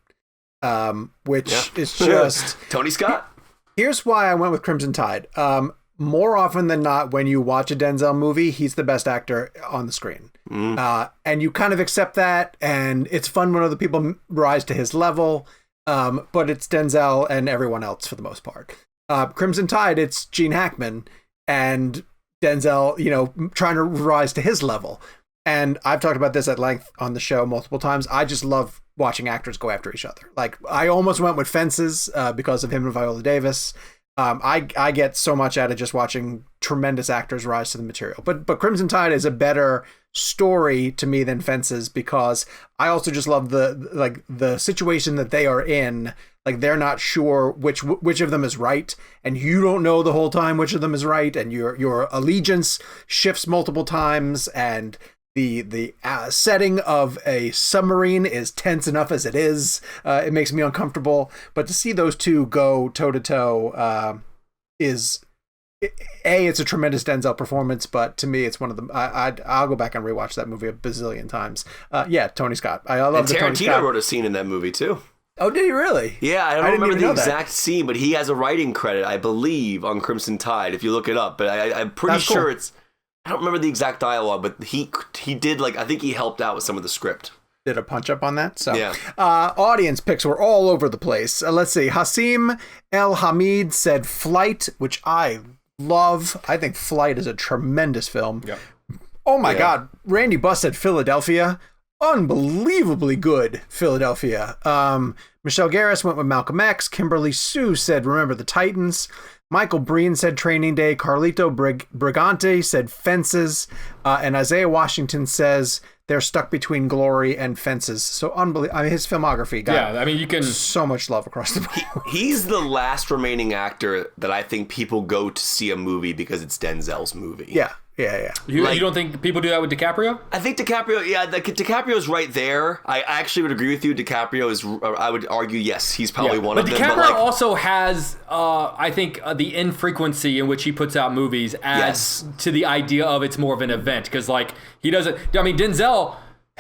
which is just... Tony Scott? Here's why I went with Crimson Tide. More often than not, when you watch a Denzel movie, he's the best actor on the screen. And you kind of accept that, and it's fun when other people rise to his level, but it's Denzel and everyone else for the most part. Crimson Tide, it's Gene Hackman and Denzel, trying to rise to his level. And I've talked about this at length on the show multiple times. I just love watching actors go after each other. Like, I almost went with Fences because of him and Viola Davis. I get so much out of just watching tremendous actors rise to the material. But Crimson Tide is a better story to me than Fences, because I also just love the situation that they are in. Like, they're not sure which of them is right, and you don't know the whole time which of them is right, and your allegiance shifts multiple times, and the setting of a submarine is tense enough as it is. It makes me uncomfortable. But to see those two go toe to toe is, it's a tremendous Denzel performance. But to me, it's one of the I'll go back and rewatch that movie a bazillion times. Tony Scott. I love and the Tony Tarantino Scott. wrote a scene in that movie too. Oh, did he really? Yeah, I don't didn't remember even the know exact scene, but he has a writing credit, I believe, on Crimson Tide, if you look it up. But I'm pretty That's sure cool. I don't remember the exact dialogue, but he did, I think he helped out with some of the script. Did a punch up on that. So, yeah. Audience picks were all over the place. Let's see. Hasim El Hamid said Flight, which I love. I think Flight is a tremendous film. Yep. Oh my God. Randy Buss said Philadelphia. Unbelievably good Philadelphia. Michelle Garris went with Malcolm X. Kimberly Sue said Remember the Titans. Michael Breen said Training Day. Carlito Brigante said Fences. And Isaiah Washington says they're stuck between Glory and Fences. So unbelievable. I mean, his filmography got you can so much love across the board. He's the last remaining actor that I think people go to see a movie because it's Denzel's movie. Yeah. You don't think people do that with DiCaprio? I think DiCaprio, DiCaprio's right there. I actually would agree with you. DiCaprio is, I would argue, yes, he's probably one of them. DiCaprio but also has, I think, the infrequency in which he puts out movies adds to the idea of it's more of an event. Because, he doesn't, I mean, Denzel,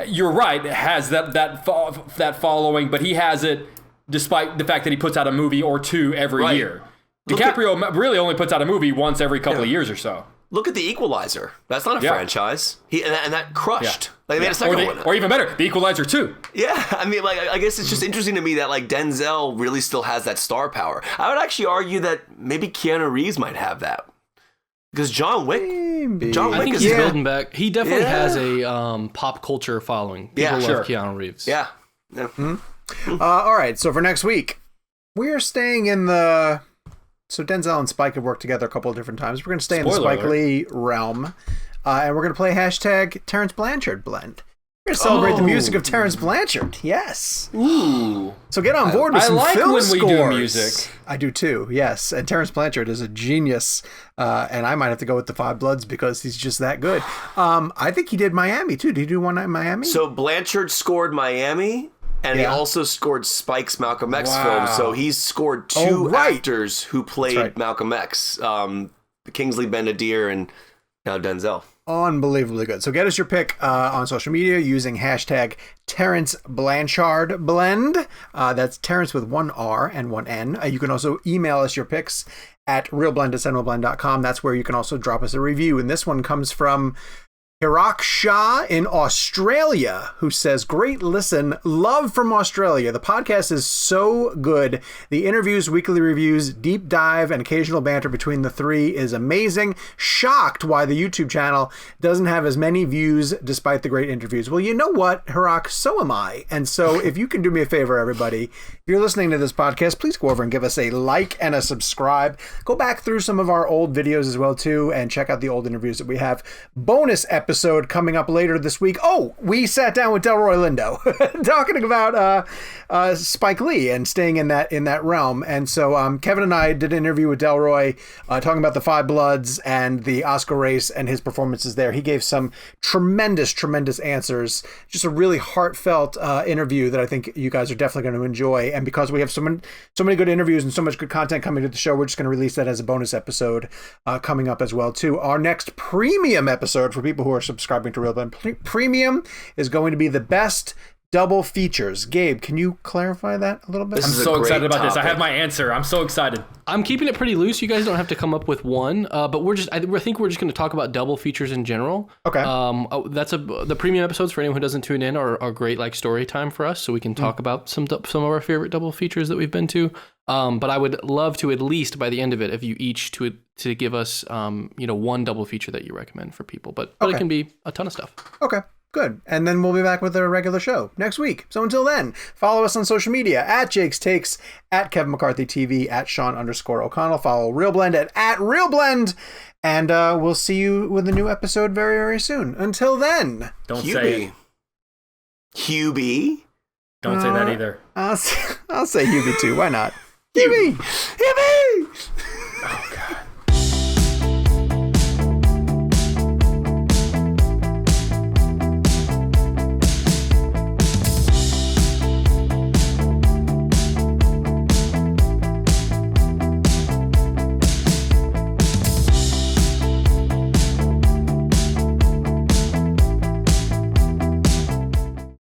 you're right, has that following, but he has it despite the fact that he puts out a movie or two every year. DiCaprio really only puts out a movie once every couple of years or so. Look at The Equalizer. That's not a franchise. And that crushed. They made a second one. Or even better, The Equalizer 2. Yeah, I mean, I guess it's just interesting to me that Denzel really still has that star power. I would actually argue that maybe Keanu Reeves might have that, because John Wick. I think he's building back. He definitely has a pop culture following. People love Keanu Reeves. Yeah. Mm-hmm. All right, so for next week, we're staying in the. So Denzel and Spike have worked together a couple of different times. We're going to stay in the Spike Lee realm, and we're going to play hashtag Terrence Blanchard blend. We're going to celebrate the music of Terrence Blanchard. Yes. Ooh. So get on board with some film scores. We do music. I do too, yes. And Terrence Blanchard is a genius, and I might have to go with the Five Bloods because he's just that good. I think he did Miami too. Did he do one night in Miami? So Blanchard scored Miami. And he also scored Spike's Malcolm X film. So he's scored two actors who played Malcolm X. Kingsley Ben-Adir and now Denzel. Unbelievably good. So get us your pick on social media using hashtag Terrence Blanchard Blend. That's Terrence with one R and one N. You can also email us your picks at realblend@sentinelblend.com. That's where you can also drop us a review. And this one comes from Hirak Shah in Australia, who says, great listen, love from Australia. The podcast is so good. The interviews, weekly reviews, deep dive, and occasional banter between the three is amazing. Shocked why the YouTube channel doesn't have as many views despite the great interviews. Well, you know what, Hirak, so am I. And so if you can do me a favor, everybody, if you're listening to this podcast, please go over and give us a like and a subscribe. Go back through some of our old videos as well, too, and check out the old interviews that we have. Bonus episode coming up later this week. Oh, we sat down with Delroy Lindo talking about Spike Lee and staying in that realm. And so Kevin and I did an interview with Delroy talking about the Five Bloods and the Oscar race and his performances there. He gave some tremendous answers. Just a really heartfelt interview that I think you guys are definitely going to enjoy. And because we have so many good interviews and so much good content coming to the show, we're just going to release that as a bonus episode coming up as well too. Our next premium episode for people who are subscribing to Real Blend Premium is going to be the best double features. Gabe, can you clarify that a little bit? I'm so excited about this. I have my answer. I'm so excited. I'm keeping it pretty loose. You guys don't have to come up with one, but I think we're just going to talk about double features in general. Okay. The premium episodes, for anyone who doesn't tune in, are great story time for us, so we can talk about some of our favorite double features that we've been to. But I would love to, at least by the end of it, if you each to give us one double feature that you recommend for people. But it can be a ton of stuff. Okay. Good. And then we'll be back with a regular show next week. So until then, follow us on social media at Jake's Takes, at Kevin McCarthy TV, at Sean _O'Connell. Follow Real Blend at Real Blend. And we'll see you with a new episode very, very soon. Until then. Don't say it. Hubie? Don't say that either. I'll say Hubie too. Why not? Hubie! Hubie!